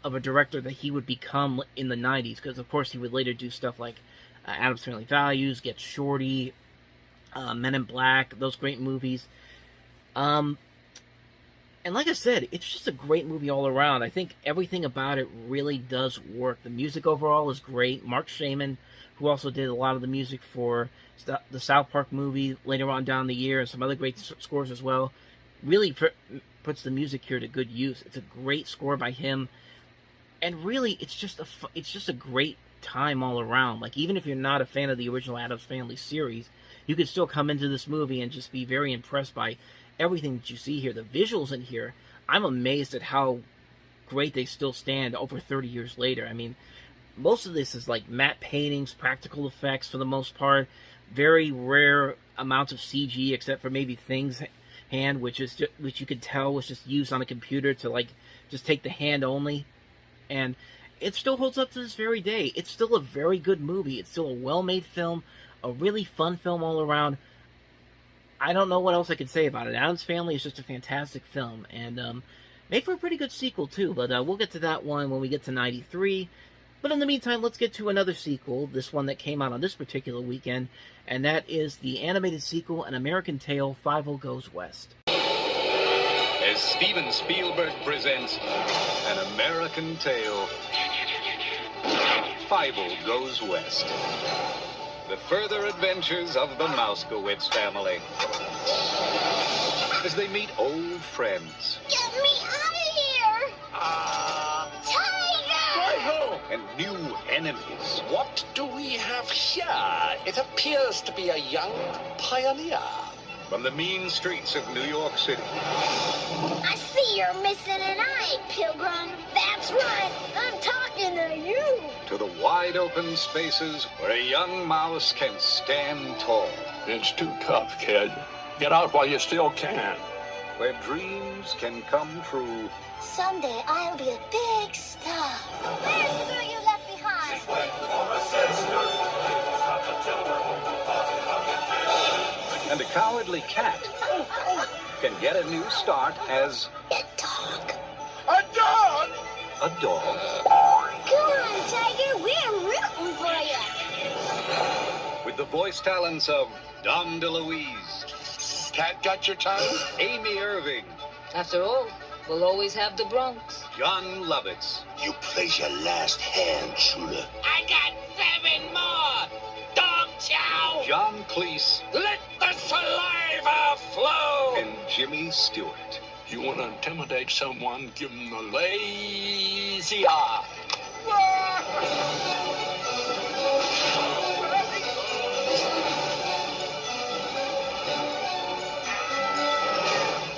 of a director that he would become in the 90s, because of course he would later do stuff like Addams Family Values, Get Shorty, Men in Black, those great movies. And like I said, it's just a great movie all around. I think everything about it really does work. The music overall is great. Mark Shaman, who also did a lot of the music for the South Park movie later on down the year, and some other great scores as well, really puts the music here to good use. It's a great score by him. And really, it's just a great time all around. Like, even if you're not a fan of the original Addams Family series, you could still come into this movie and just be very impressed by everything that you see here. The visuals in here, I'm amazed at how great they still stand over 30 years later. I mean, most of this is like matte paintings, practical effects for the most part, very rare amounts of CG, except for maybe Thing's hand, which you could tell was just used on a computer to like just take the hand only. And it still holds up to this very day. It's still a very good movie. It's still a well-made film, a really fun film all around. I don't know what else I could say about it. Addams Family is just a fantastic film, and made for a pretty good sequel too, but we'll get to that one when we get to 93. But in the meantime, let's get to another sequel, this one that came out on this particular weekend, and that is the animated sequel, An American Tail, 5-0 Goes West. As Steven Spielberg presents An American Tale, 5-0 Goes West. the further adventures of the Mouskowitz family as they meet old friends. Get me out of here! Tiger! And new enemies. What do we have here? It appears to be a young pioneer. From the mean streets of New York City. I see you're missing an eye, Pilgrim. That's right. I'm talking to you. To the wide open spaces where a young mouse can stand tall. It's too tough, kid. Get out while you still can. Where dreams can come true. Someday I'll be a big star. Where's the girl you left behind? And a cowardly cat can get a new start as a dog. A dog? A dog. Come on, Tiger. We're rooting for you. With the voice talents of Dom DeLuise. Cat got your tongue? Amy Irving. After all, we'll always have the Bronx. John Lovitz. You place your last hand, Shula. I got 7 more. Dog chow. John Cleese. Let the saliva flow. And Jimmy Stewart. You want to intimidate someone, give them the lazy eye.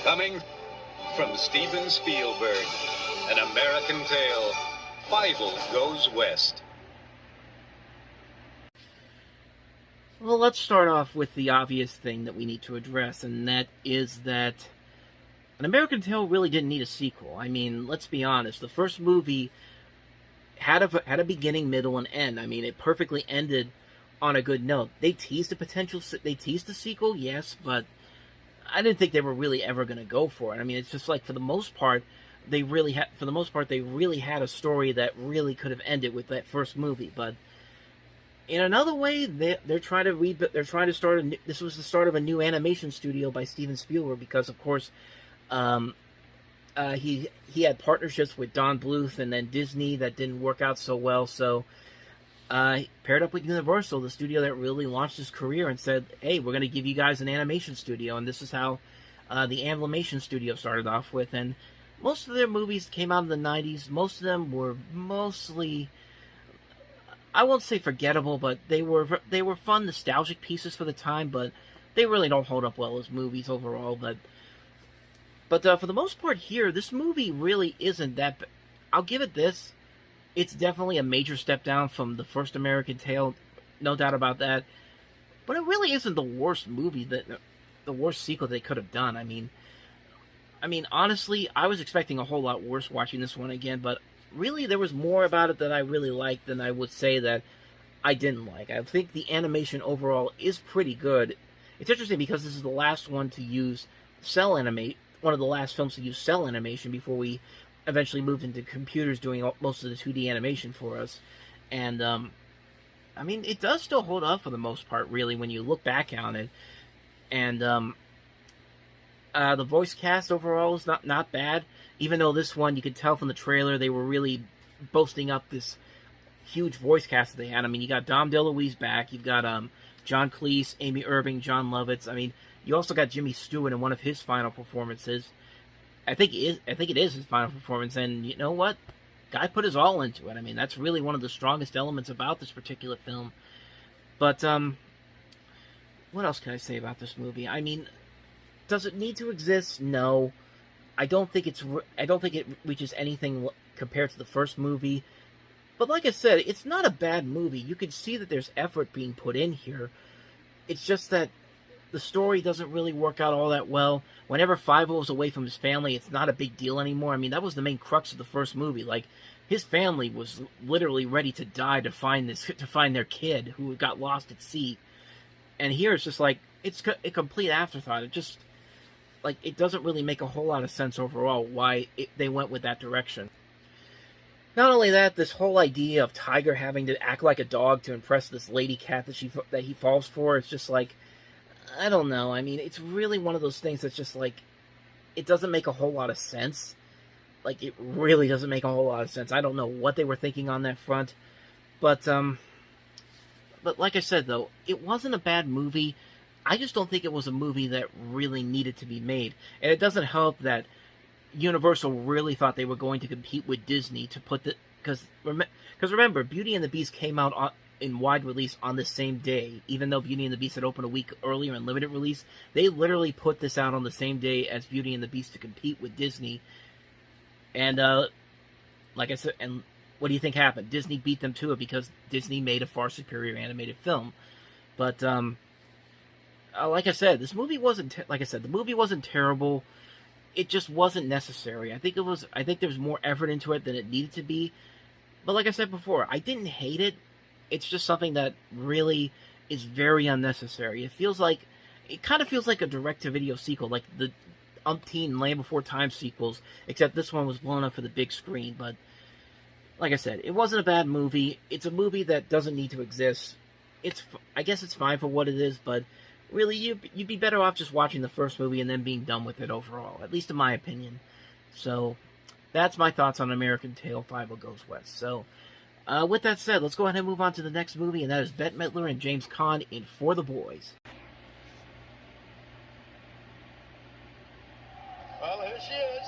Coming from Steven Spielberg, An American Tale, Fievel Goes West. Well, let's start off with the obvious thing that we need to address, and that is that An American Tale really didn't need a sequel. I mean, let's be honest. The first movie had a beginning, middle, and end. I mean, it perfectly ended on a good note. They teased the sequel, yes, but I didn't think they were really ever going to go for it. I mean, it's just like, for the most part, they really had a story that really could have ended with that first movie. But in another way, they're trying to start this was the start of a new animation studio by Steven Spielberg, because of course, he had partnerships with Don Bluth and then Disney that didn't work out so well. So he paired up with Universal, the studio that really launched his career, and said, hey, we're going to give you guys an animation studio. And this is how the Animation Studio started off with. And most of their movies came out in the 90s. Most of them were mostly, I won't say forgettable, but they were fun, nostalgic pieces for the time, but they really don't hold up well as movies overall. But for the most part here, this movie really isn't that bad. I'll give it this. It's definitely a major step down from the first American Tale, no doubt about that. But it really isn't the worst movie, the worst sequel they could have done. I mean, honestly, I was expecting a whole lot worse watching this one again, but really there was more about it that I really liked than I would say that I didn't like. I think the animation overall is pretty good. It's interesting because this is the last one to use one of the last films to use cell animation before we eventually moved into computers doing most of the 2D animation for us. And, I mean, it does still hold up for the most part, really, when you look back on it. And, the voice cast overall is not bad. Even though this one, you could tell from the trailer, they were really boasting up this huge voice cast that they had. I mean, you got Dom DeLuise back, you've got, John Cleese, Amy Irving, John Lovitz. I mean, you also got Jimmy Stewart in one of his final performances. I think it is his final performance, and you know what? Guy put his all into it. I mean, that's really one of the strongest elements about this particular film. But, what else can I say about this movie? I mean, does it need to exist? No. I don't think it reaches anything compared to the first movie. But like I said, it's not a bad movie. You can see that there's effort being put in here. It's just that the story doesn't really work out all that well. Whenever Fievel is away from his family, it's not a big deal anymore. I mean, that was the main crux of the first movie. Like, his family was literally ready to die to find their kid who got lost at sea. And here it's just like, it's a complete afterthought. It just, like, it doesn't really make a whole lot of sense overall why they went with that direction. Not only that, this whole idea of Tiger having to act like a dog to impress this lady cat that he falls for, it's just like, I don't know. I mean, it's really one of those things that's just like, it doesn't make a whole lot of sense. Like, it really doesn't make a whole lot of sense. I don't know what they were thinking on that front. But, But like I said, though, it wasn't a bad movie. I just don't think it was a movie that really needed to be made. And it doesn't help that Universal really thought they were going to compete with Disney to put the... Because remember, Beauty and the Beast came out in wide release on the same day. Even though Beauty and the Beast had opened a week earlier in limited release, they literally put this out on the same day as Beauty and the Beast to compete with Disney. And, like I said... and what do you think happened? Disney beat them to it because Disney made a far superior animated film. But, like I said, this movie wasn't... the movie wasn't terrible. It just wasn't necessary. I think there was more effort into it than it needed to be. But like I said before, I didn't hate it. It's just something that really is very unnecessary. It kind of feels like a direct-to-video sequel, like the umpteen Land Before Time sequels, except this one was blown up for the big screen. But like I said, it wasn't a bad movie. It's a movie that doesn't need to exist. I guess it's fine for what it is, but really, you'd be better off just watching the first movie and then being done with it overall, at least in my opinion. So, that's my thoughts on American Tail 5 Goes West. So, with that said, let's go ahead and move on to the next movie, and that is Bette Midler and James Caan in For the Boys. Well, here she is,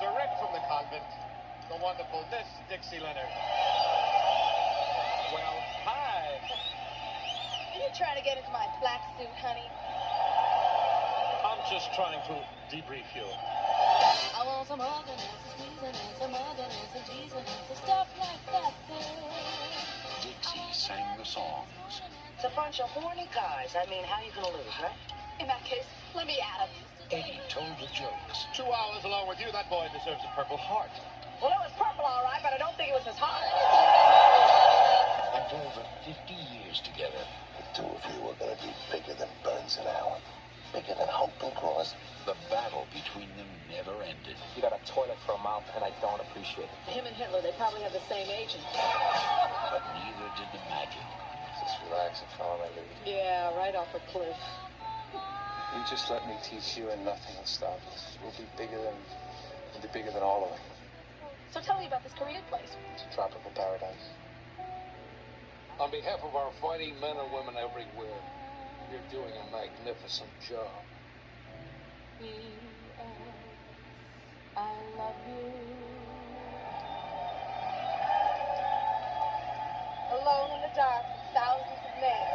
direct from the convent. The wonderful Miss Dixie Leonard. Well, hi. Are you trying to get into my black suit, honey? I'm just trying to debrief you. I want some hugging and some squeezing and some hugging and some teasing and some stuff like that there. Dixie sang the songs. It's a bunch of horny guys. I mean, how are you gonna lose, right? In that case, let me at him. Eddie told the jokes. 2 hours along with you, that boy deserves a Purple Heart. Well, it was purple, all right, but I don't think it was his heart. And for over 50 years together, The two of you are gonna be bigger than Burns and Allen. Bigger than Hope and Cross. the battle between them never ended. You got a toilet for a mouth, and I don't appreciate it. Him and Hitler, they probably have the same agent. But neither did the magic. Just relax and follow my lead. Yeah, right off a cliff. You just let me teach you and nothing will stop us. We'll be bigger than all of them. So tell me about this Korean place. It's a tropical paradise. On behalf of our fighting men and women everywhere, you're doing a magnificent job. I love you. Alone in the dark with thousands of men.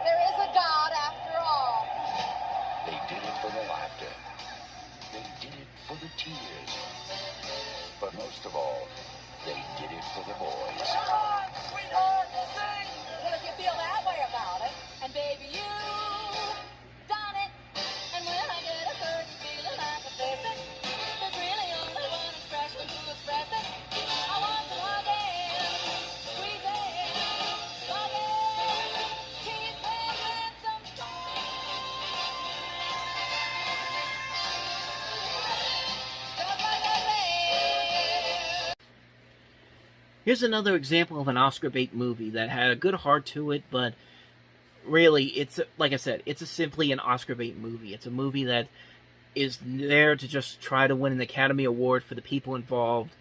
There is a God after all. They did it for the laughter. They did it for the tears. But most of all, they did it for the boys. Come on, sweetheart, sing. Well, if you feel that way about it, and baby, you done it. And when I get a certain feeling like a face it, there's really only one expression to express it. I want to hug it, squeeze it, hug it, tease it, and some stuff like that, babe. Here's another example of an Oscar bait movie that had a good heart to it, but really, it's, like I said, it's simply an Oscar bait movie. It's a movie that is there to just try to win an Academy Award for the people involved.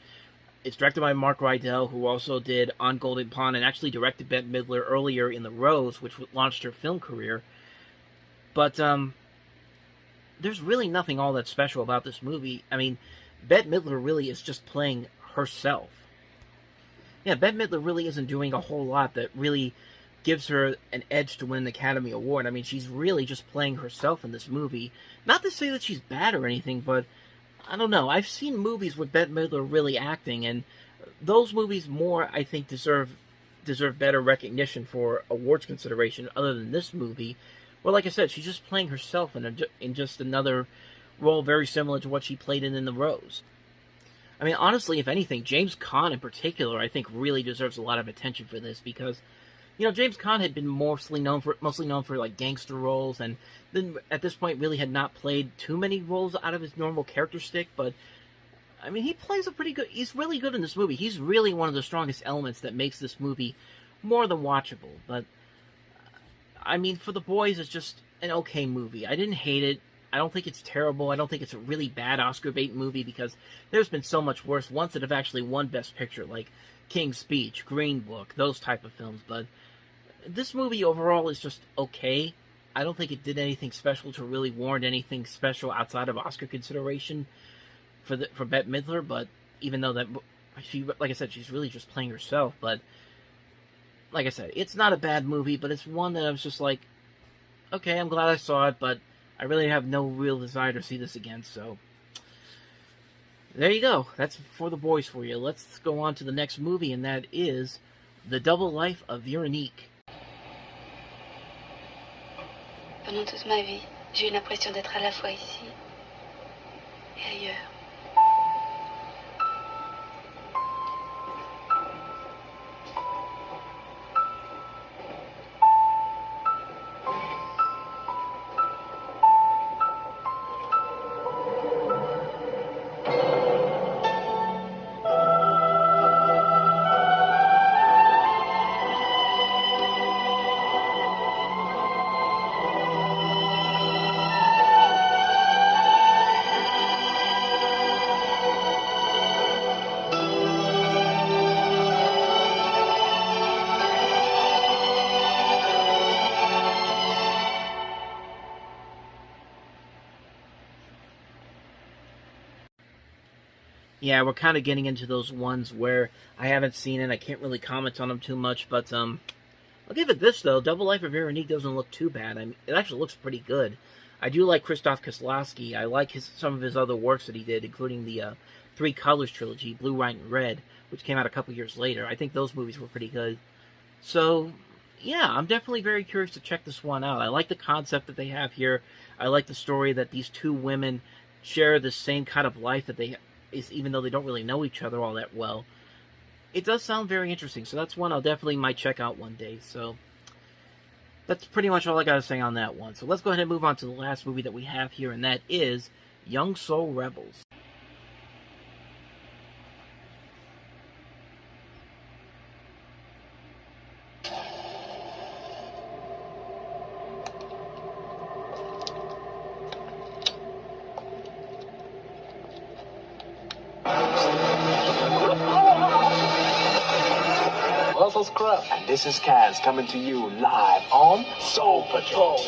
It's directed by Mark Rydell, who also did On Golden Pond and actually directed Bette Midler earlier in The Rose, which launched her film career. But there's really nothing all that special about this movie. I mean, Bette Midler really is just playing herself. Yeah, Bette Midler really isn't doing a whole lot that really gives her an edge to win an Academy Award. I mean, she's really just playing herself in this movie. Not to say that she's bad or anything, but I don't know. I've seen movies with Bette Midler really acting, and those movies more, I think, deserve better recognition for awards consideration other than this movie. Well, like I said, she's just playing herself in just another role very similar to what she played in The Rose. I mean, honestly, if anything, James Caan in particular, I think, really deserves a lot of attention for this because, you know, James Caan had been mostly known for like gangster roles, and then at this point really had not played too many roles out of his normal character stick. But I mean, he's really good in this movie. He's really one of the strongest elements that makes this movie more than watchable. But I mean, For the Boys is just an okay movie. I didn't hate it. I don't think it's terrible. I don't think it's a really bad Oscar bait movie because there's been so much worse ones that have actually won Best Picture, like King's Speech, Green Book, those type of films. But This movie overall is just okay. I don't think it did anything special to really warrant anything special outside of Oscar consideration for Bette Midler, but even though that she, like I said, she's really just playing herself, but like I said, it's not a bad movie, but it's one that I was just like, okay, I'm glad I saw it, but I really have no real desire to see this again, so there you go. That's For the Boys for you. Let's go on to the next movie, and that is The Double Life of Veronique. Pendant toute ma vie, j'ai eu l'impression d'être à la fois ici et ailleurs. Yeah, we're kind of getting into those ones where I haven't seen it. I can't really comment on them too much, but I'll give it this, though. Double Life of Veronique doesn't look too bad. I mean, it actually looks pretty good. I do like Krzysztof Kieslowski. I like some of his other works that he did, including the Three Colors trilogy, Blue, White, and Red, which came out a couple years later. I think those movies were pretty good. So, yeah, I'm definitely very curious to check this one out. I like the concept that they have here. I like the story that these two women share the same kind of life that they even though they don't really know each other all that well. It does sound very interesting, so that's one I'll definitely might check out one day. So that's pretty much all I got to say on that one. So let's go ahead and move on to the last movie that we have here, and that is Young Soul Rebels. And this is Kaz coming to you live on Soul Patrol.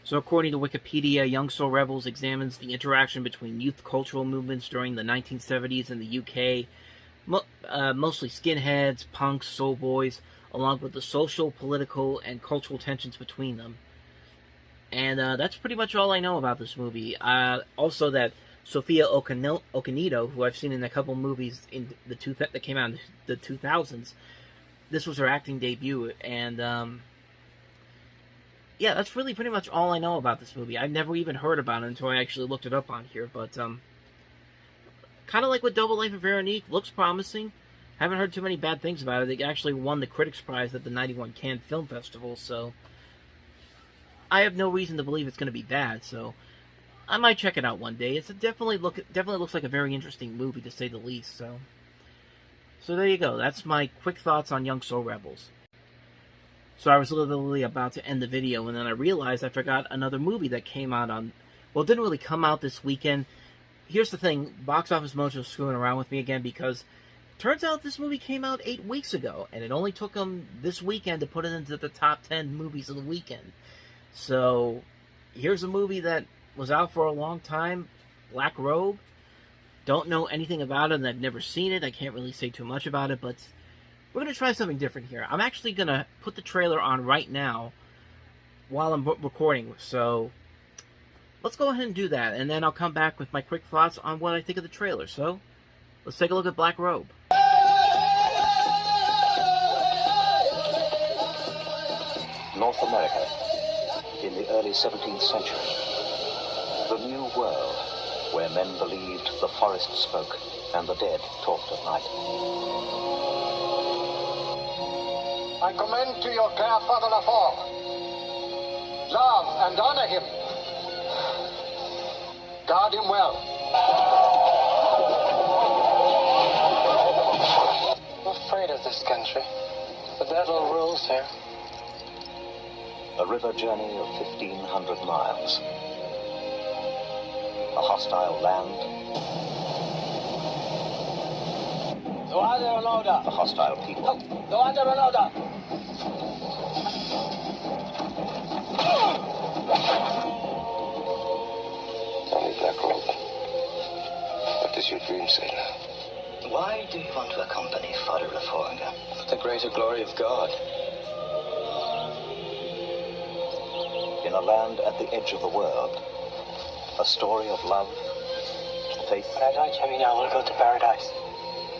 So according to Wikipedia, Young Soul Rebels examines the interaction between youth cultural movements during the 1970s in the UK, mostly skinheads, punks, soul boys, along with the social, political, and cultural tensions between them. And that's pretty much all I know about this movie. Also, that Sophia Okonedo, who I've seen in a couple movies in that came out in the 2000s, this was her acting debut. And yeah, that's really pretty much all I know about this movie. I've never even heard about it until I actually looked it up on here. But kind of like with Double Life of Veronique, looks promising. Haven't heard too many bad things about it. They actually won the Critics' Prize at the '91 Cannes Film Festival, so I have no reason to believe it's going to be bad, so I might check it out one day. It's definitely looks like a very interesting movie, to say the least. So there you go. That's my quick thoughts on Young Soul Rebels. So I was literally about to end the video, and then I realized I forgot another movie that came out on... Well, it didn't really come out this weekend. Here's the thing. Box Office Mojo's screwing around with me again, because turns out this movie came out 8 weeks ago, and it only took them this weekend to put it into the top 10 movies of the weekend. So, here's a movie that was out for a long time, Black Robe. Don't know anything about it, and I've never seen it. I can't really say too much about it, but we're going to try something different here. I'm actually going to put the trailer on right now while I'm recording, so let's go ahead and do that, and then I'll come back with my quick thoughts on what I think of the trailer. So, let's take a look at Black Robe. North America, in the early 17th century. The New World, where men believed the forest spoke and the dead talked at night. I commend to your care Father Lafort. Love and honor him. Guard him well. I'm afraid of this country. The devil rules here. A river journey of 1,500 miles. a hostile land, a hostile people. Only Black Robe. What does your dream say now? Why do you want to accompany Father Laforga? For the greater glory of God. In a land at the edge of the world, a story of love, faith, When I die, Jimmy, I will go to paradise.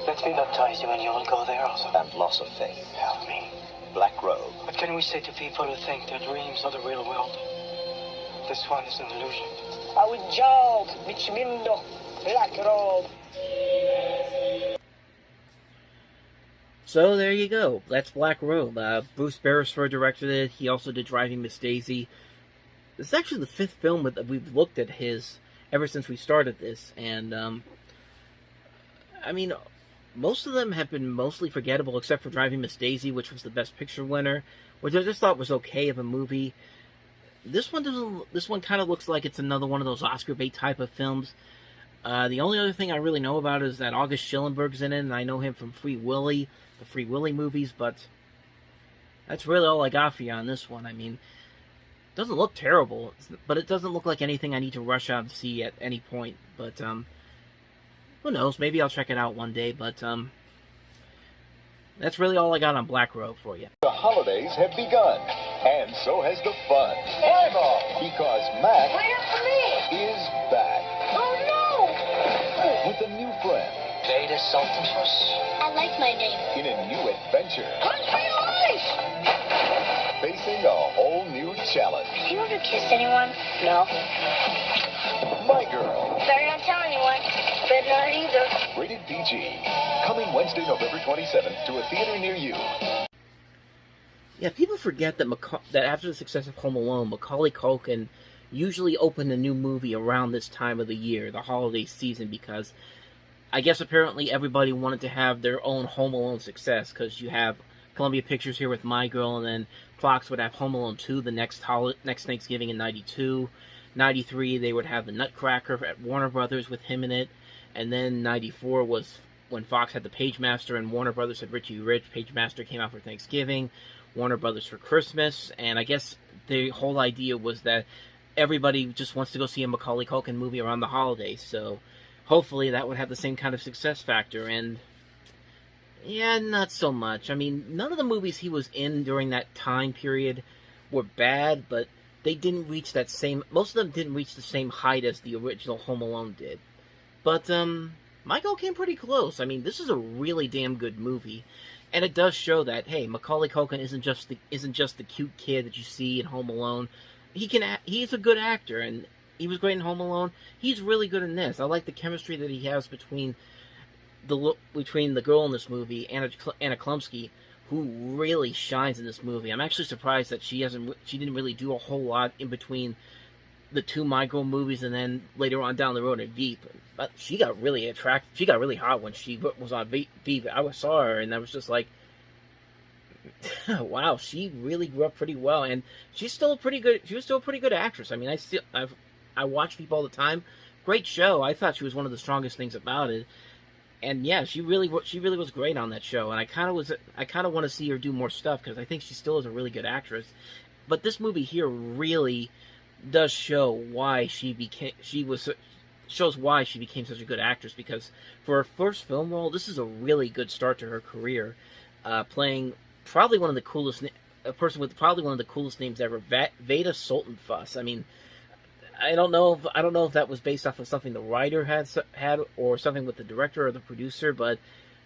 Let me baptize you and you will go there also. and loss of faith. Help me. Black Robe. What can we say to people who think their dreams are the real world? This one is an illusion. Our job, which window, Black Robe. So there you go. That's Black Robe. Bruce Beresford directed it. He also did Driving Miss Daisy. This is actually the 5th film that we've looked at his ever since we started this, and I mean, most of them have been mostly forgettable, except for Driving Miss Daisy, which was the Best Picture winner, which I just thought was okay of a movie. This one doesn't. This one kind of looks like it's another one of those Oscar bait type of films. The only other thing I really know about is that August Schillenberg's in it, and I know him from Free Willy, the Free Willy movies, but that's really all I got for you on this one. I mean, it doesn't look terrible, but it doesn't look like anything I need to rush out and see at any point. But who knows? Maybe I'll check it out one day. But that's really all I got on Black Robe for you. The holidays have begun, and so has the fun. Because Mac is back with a new friend Beta Sultanfuss? I like my name. in a new adventure, Run for your life! facing a whole new challenge. Have you ever kissed anyone? No. My Girl, Better not tell anyone. Better not either. rated PG, coming Wednesday, November 27th to a theater near you. Yeah, people forget that that after the success of Home Alone, Macaulay Culkin usually opened a new movie around this time of the year, the holiday season, because I guess apparently everybody wanted to have their own Home Alone success, because you have Columbia Pictures here with My Girl, and then Fox would have Home Alone 2 the next Thanksgiving in 92. 93, they would have The Nutcracker at Warner Brothers with him in it, and then 94 was when Fox had the Pagemaster and Warner Brothers had Richie Rich. Pagemaster came out for Thanksgiving, Warner Brothers for Christmas, and I guess the whole idea was that everybody just wants to go see a Macaulay Culkin movie around the holidays, so hopefully that would have the same kind of success factor, and yeah, not so much. I mean, none of the movies he was in during that time period were bad, but they didn't reach that same, most of them didn't reach the same height as the original Home Alone did. But, Michael came pretty close. I mean, this is a really damn good movie. And it does show that, hey, Macaulay Culkin isn't just the cute kid that you see in Home Alone. He's a good actor, and he was great in Home Alone. He's really good in this. I like the chemistry that he has between the girl in this movie, Anna Klumsky, who really shines in this movie. I'm actually surprised that she didn't really do a whole lot in between the 2 My Girl movies and then later on down the road in Veep. But she got really attractive. She got really hot when she was on Veep. I saw her and I was just like, wow, she really grew up pretty well, and she's still a pretty good. She was still a pretty good actress. I mean, I watch Veep all the time. Great show. I thought she was one of the strongest things about it. And yeah, she really was great on that show, and I kind of want to see her do more stuff because I think she still is a really good actress. But this movie here really does show why she became such a good actress, because for her first film role, this is a really good start to her career, playing probably one of the coolest names ever, Veda Sultanfuss. I mean, I don't know if that was based off of something the writer had or something with the director or the producer, but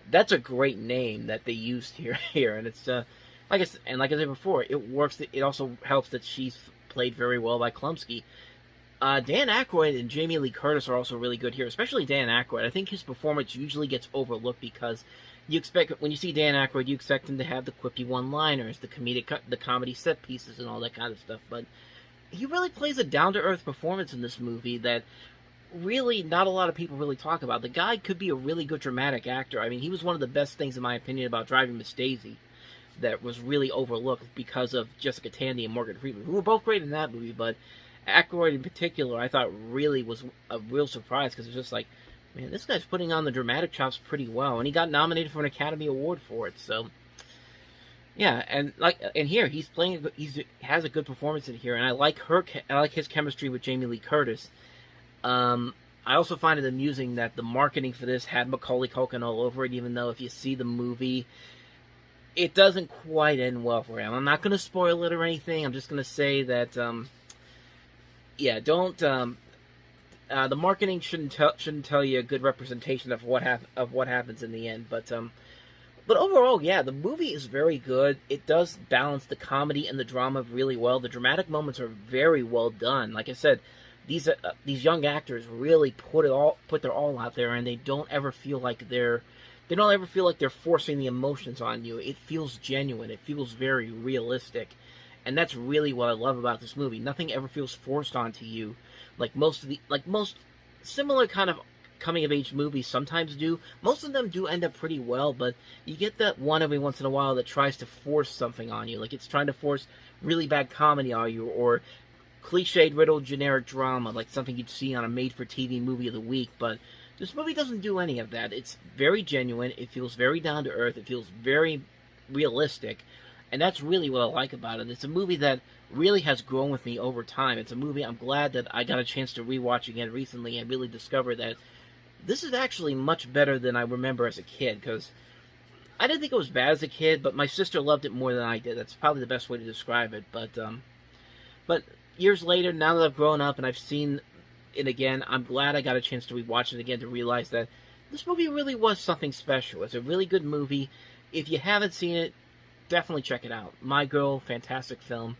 that's a great name that they used here, and it's like I said before, it works. It also helps that she's played very well by Klumsky. Dan Aykroyd and Jamie Lee Curtis are also really good here, especially Dan Aykroyd. I think his performance usually gets overlooked because when you see Dan Aykroyd, you expect him to have the quippy one-liners, the comedy set pieces, and all that kind of stuff, but he really plays a down-to-earth performance in this movie that really not a lot of people really talk about. The guy could be a really good dramatic actor. I mean, he was one of the best things, in my opinion, about Driving Miss Daisy that was really overlooked because of Jessica Tandy and Morgan Freeman, who were both great in that movie, but Aykroyd in particular, I thought really was a real surprise, because it's just like, man, this guy's putting on the dramatic chops pretty well, and he got nominated for an Academy Award for it. So, yeah, and here he has a good performance in here, and I like his chemistry with Jamie Lee Curtis. I also find it amusing that the marketing for this had Macaulay Culkin all over it, even though if you see the movie, it doesn't quite end well for him. I'm not going to spoil it or anything. I'm just going to say that, yeah, don't. The marketing shouldn't tell you a good representation of what happens in the end. But overall, yeah, the movie is very good. It does balance the comedy and the drama really well. The dramatic moments are very well done. Like I said, these young actors really put their all out there, and they don't ever feel like they're forcing the emotions on you. It feels genuine. It feels very realistic, and that's really what I love about this movie. Nothing ever feels forced onto you, like most similar kind of coming of age movies sometimes do. Most of them do end up pretty well, but you get that one every once in a while that tries to force something on you, like it's trying to force really bad comedy on you, or cliched, riddled, generic drama, like something you'd see on a made-for-TV movie of the week. But this movie doesn't do any of that. It's very genuine. It feels very down-to-earth. It feels very realistic. And that's really what I like about it. It's a movie that really has grown with me over time. It's a movie I'm glad that I got a chance to rewatch again recently and really discover that this is actually much better than I remember as a kid, because I didn't think it was bad as a kid, but my sister loved it more than I did. That's probably the best way to describe it. But years later, now that I've grown up and I've seen it again, I'm glad I got a chance to rewatch it again to realize that this movie really was something special. It's a really good movie. If you haven't seen it, definitely check it out. My Girl, fantastic film.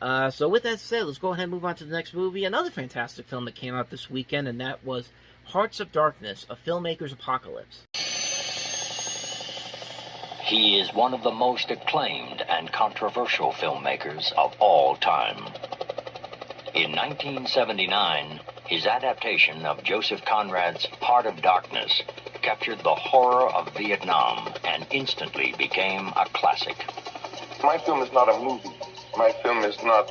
So with that said, let's go ahead and move on to the next movie. Another fantastic film that came out this weekend, and that was Hearts of Darkness, A Filmmaker's Apocalypse. He is one of the most acclaimed and controversial filmmakers of all time. In 1979, his adaptation of Joseph Conrad's Heart of Darkness captured the horror of Vietnam and instantly became a classic. My film is not a movie. My film is not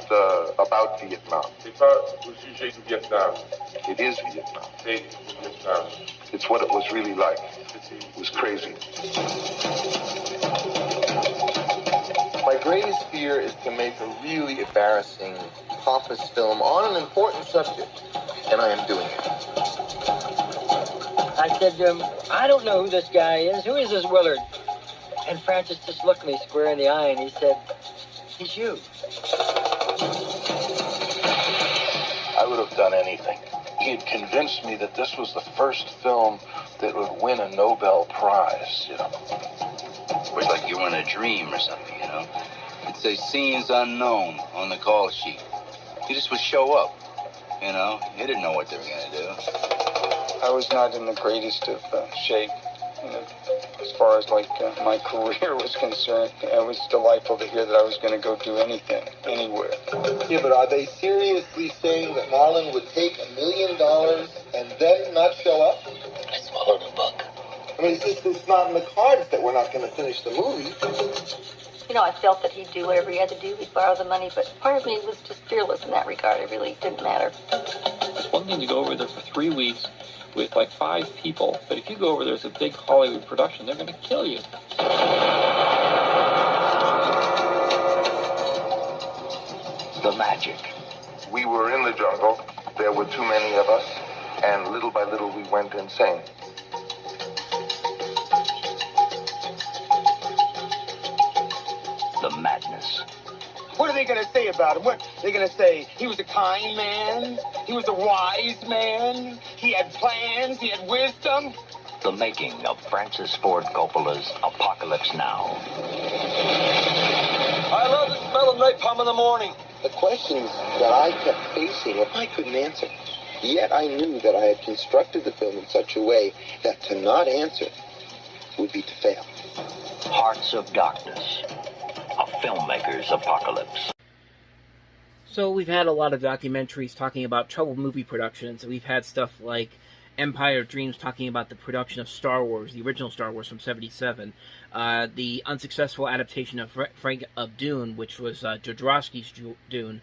about Vietnam. C'est pas au sujet du Vietnam. It is Vietnam. C'est Vietnam. It's what it was really like. It was crazy. My greatest fear is to make a really embarrassing, pompous film on an important subject, and I am doing it. I said, I don't know who this guy is. Who is this Willard? And Francis just looked me square in the eye, and he said, he's you. I would have done anything. He had convinced me that this was the first film that would win a Nobel Prize, you know. It was like you were in a dream or something, you know. It'd say scenes unknown on the call sheet. You just would show up, you know. You didn't know what they were going to do. I was not in the greatest of shape, you know, as far as like my career was concerned. It was delightful to hear that I was going to go do anything, anywhere. Yeah, but are they seriously saying that Marlon would take $1 million and then not show up? I swallowed a book. I mean, it's not in the cards that we're not going to finish the movie. You know, I felt that he'd do whatever he had to do. He'd borrow the money, but part of me was just fearless in that regard. It really didn't matter. It's one thing to go over there for 3 weeks with like 5 people, but if you go over there as a big Hollywood production, they're going to kill you. The magic. We were in the jungle. There were too many of us, and little by little we went insane. The madness. What are they going to say about him? What they're going to say? He was a kind man. He was a wise man. He had plans. He had wisdom. The making of Francis Ford Coppola's Apocalypse Now. I love the smell of napalm in the morning. The questions that I kept facing, I couldn't answer. Yet I knew that I had constructed the film in such a way that to not answer would be to fail. Hearts of Darkness. A filmmaker's apocalypse. So we've had a lot of documentaries talking about troubled movie productions. We've had stuff like Empire of Dreams talking about the production of Star Wars, the original Star Wars from '77. The unsuccessful adaptation of Frank of Dune, which was Jodorowsky's Dune.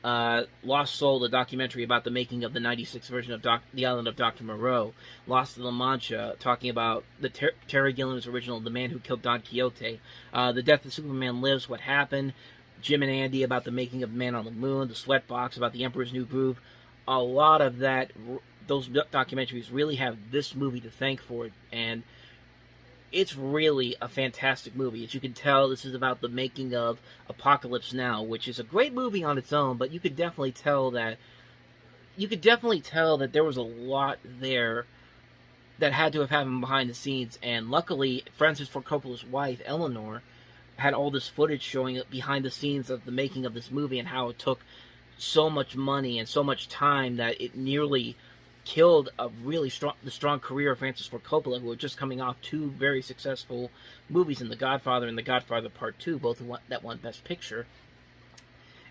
Lost Soul, the documentary about the making of the 96 version of The Island of Dr. Moreau. Lost in La Mancha, talking about the Terry Gilliam's original The Man Who Killed Don Quixote. The Death of Superman Lives, What Happened. Jim and Andy about the making of Man on the Moon. The Sweatbox about The Emperor's New Groove. A lot of those documentaries really have this movie to thank for it, and it's really a fantastic movie. As you can tell, this is about the making of Apocalypse Now, which is a great movie on its own, but you could definitely tell that there was a lot there that had to have happened behind the scenes, and luckily, Francis Ford Coppola's wife, Eleanor, had all this footage showing behind the scenes of the making of this movie and how it took so much money and so much time that it nearly killed the strong career of Francis Ford Coppola, who were just coming off two very successful movies in The Godfather and The Godfather Part 2, both that won Best Picture.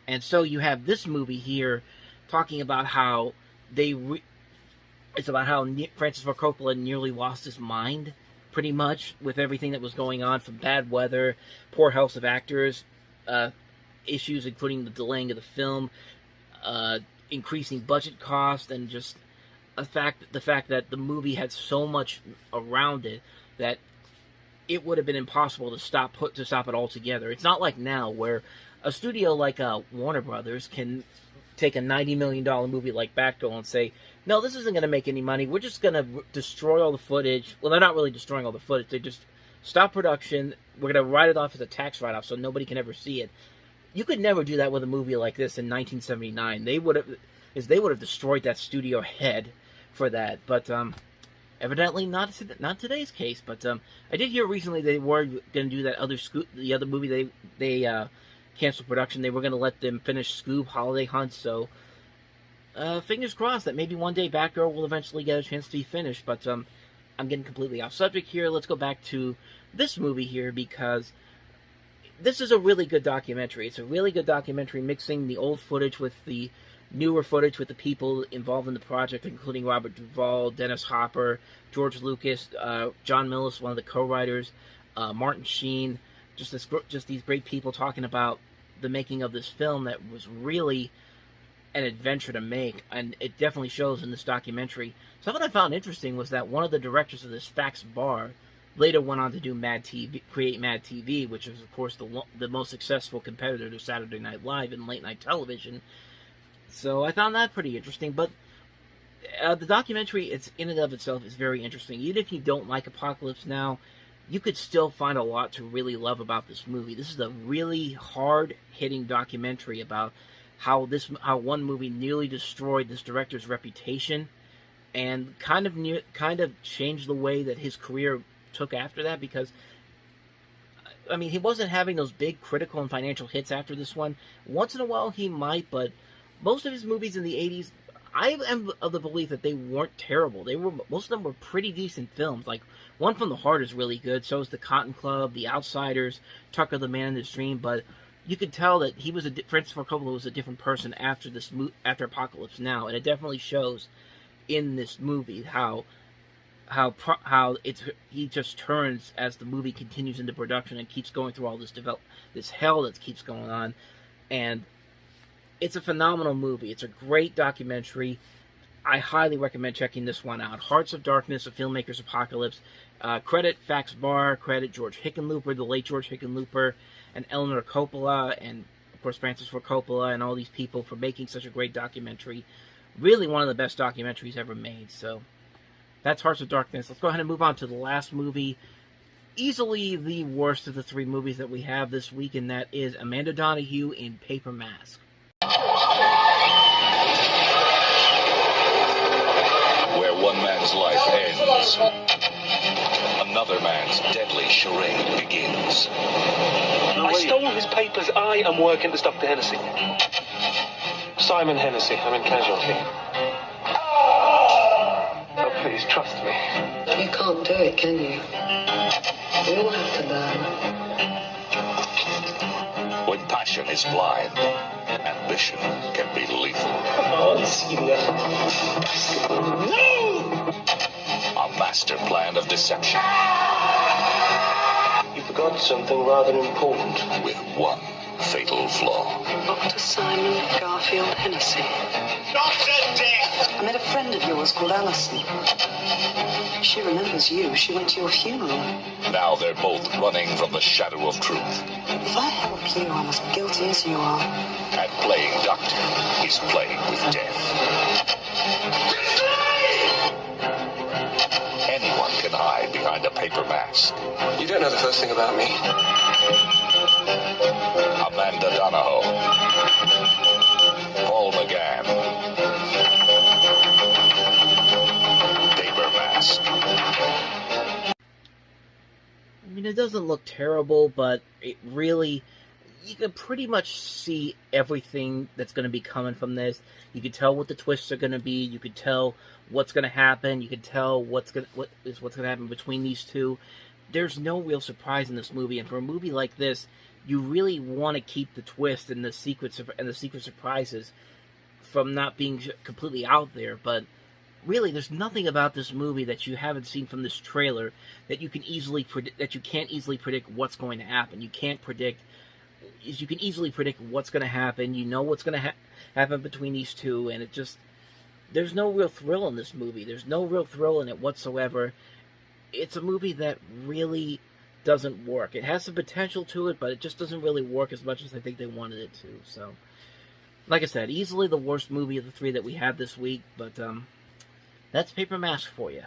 And so you have this movie here talking about how it's about how Francis Ford Coppola nearly lost his mind, pretty much, with everything that was going on, from bad weather, poor health of actors, issues including the delaying of the film, increasing budget costs, and just the fact that the movie had so much around it that it would have been impossible to stop it altogether. It's not like now where a studio like Warner Brothers can take a $90 million movie like Batgirl and say, no, this isn't going to make any money. We're just going to destroy all the footage. Well, they're not really destroying all the footage. They just stop production. We're going to write it off as a tax write-off so nobody can ever see it. You could never do that with a movie like this in 1979. They would have destroyed that studio head for that, but evidently not today's case. But I did hear recently they were going to do that the other movie they canceled production. They were going to let them finish Scoob Holiday Hunt. So fingers crossed that maybe one day Batgirl will eventually get a chance to be finished. But I'm getting completely off subject here. Let's go back to this movie here, because this is a really good documentary. It's a really good documentary, mixing the old footage with the newer footage with the people involved in the project, including Robert Duvall, Dennis Hopper, George Lucas, John Millis, one of the co-writers, Martin Sheen, just these great people talking about the making of this film that was really an adventure to make, and it definitely shows in this documentary. Something I found interesting was that one of the directors of this, Fax Barr, later went on to do create Mad TV, which is, of course, the most successful competitor to Saturday Night Live in late-night television. So I found that pretty interesting. But the documentary, in and of itself, is very interesting. Even if you don't like Apocalypse Now, you could still find a lot to really love about this movie. This is a really hard-hitting documentary about how one movie nearly destroyed this director's reputation, and kind of changed the way that his career took after that. Because, I mean, he wasn't having those big critical and financial hits after this one. Once in a while he might, but most of his movies in the 80s, I am of the belief that they weren't terrible. Most of them were pretty decent films. Like, One from the Heart is really good. So is The Cotton Club, The Outsiders, Tucker the Man in His Dream. But you could tell that Francis Ford Coppola was a different person after Apocalypse Now, and it definitely shows in this movie how he just turns as the movie continues into production and keeps going through all this hell that keeps going on. And it's a phenomenal movie. It's a great documentary. I highly recommend checking this one out. Hearts of Darkness, A Filmmaker's Apocalypse. Credit Fax Barr, credit George Hickenlooper, the late George Hickenlooper, and Eleanor Coppola, and of course Francis Ford Coppola, and all these people for making such a great documentary. Really one of the best documentaries ever made. So that's Hearts of Darkness. Let's go ahead and move on to the last movie. Easily the worst of the three movies that we have this week, and that is Amanda Donoghue in Paper Mask. Where one man's life ends, another man's deadly charade begins. I stole his papers. I am working to stop the Hennessy. Simon Hennessy, I'm in casualty. Oh, please, trust me. You can't do it, can you? We all have to learn. When passion is blind, ambition can be lethal. Come on, Celia. No! A master plan of deception. You forgot something rather important. With one fatal flaw. Dr. Simon Garfield Hennessy. Dr. Death! I met a friend of yours called Alison. She remembers you. She went to your funeral. Now they're both running from the shadow of truth. If I help you, I'm as guilty as you are. And playing doctor is playing with death. Anyone can hide behind a paper mask. You don't know the first thing about me. Amanda Donahoe. Paul McGann. Paper mask. I mean, it doesn't look terrible, but it really... You can pretty much see everything that's going to be coming from this. You can tell what the twists are going to be. You can tell what's going to happen. You can tell what's going to happen between these two. There's no real surprise in this movie, and for a movie like this, you really want to keep the twist and the secret surprises from not being completely out there. But really, there's nothing about this movie that you haven't seen from this trailer that you can easily that you can't easily predict what's going to happen. You can easily predict what's going to happen. You know what's going to happen between these two, and there's no real thrill in this movie. There's no real thrill in it whatsoever. It's a movie that really doesn't work. It has some potential to it, but it just doesn't really work as much as I think they wanted it to. So, like I said, easily the worst movie of the three that we had this week, but that's Paper Mask for you.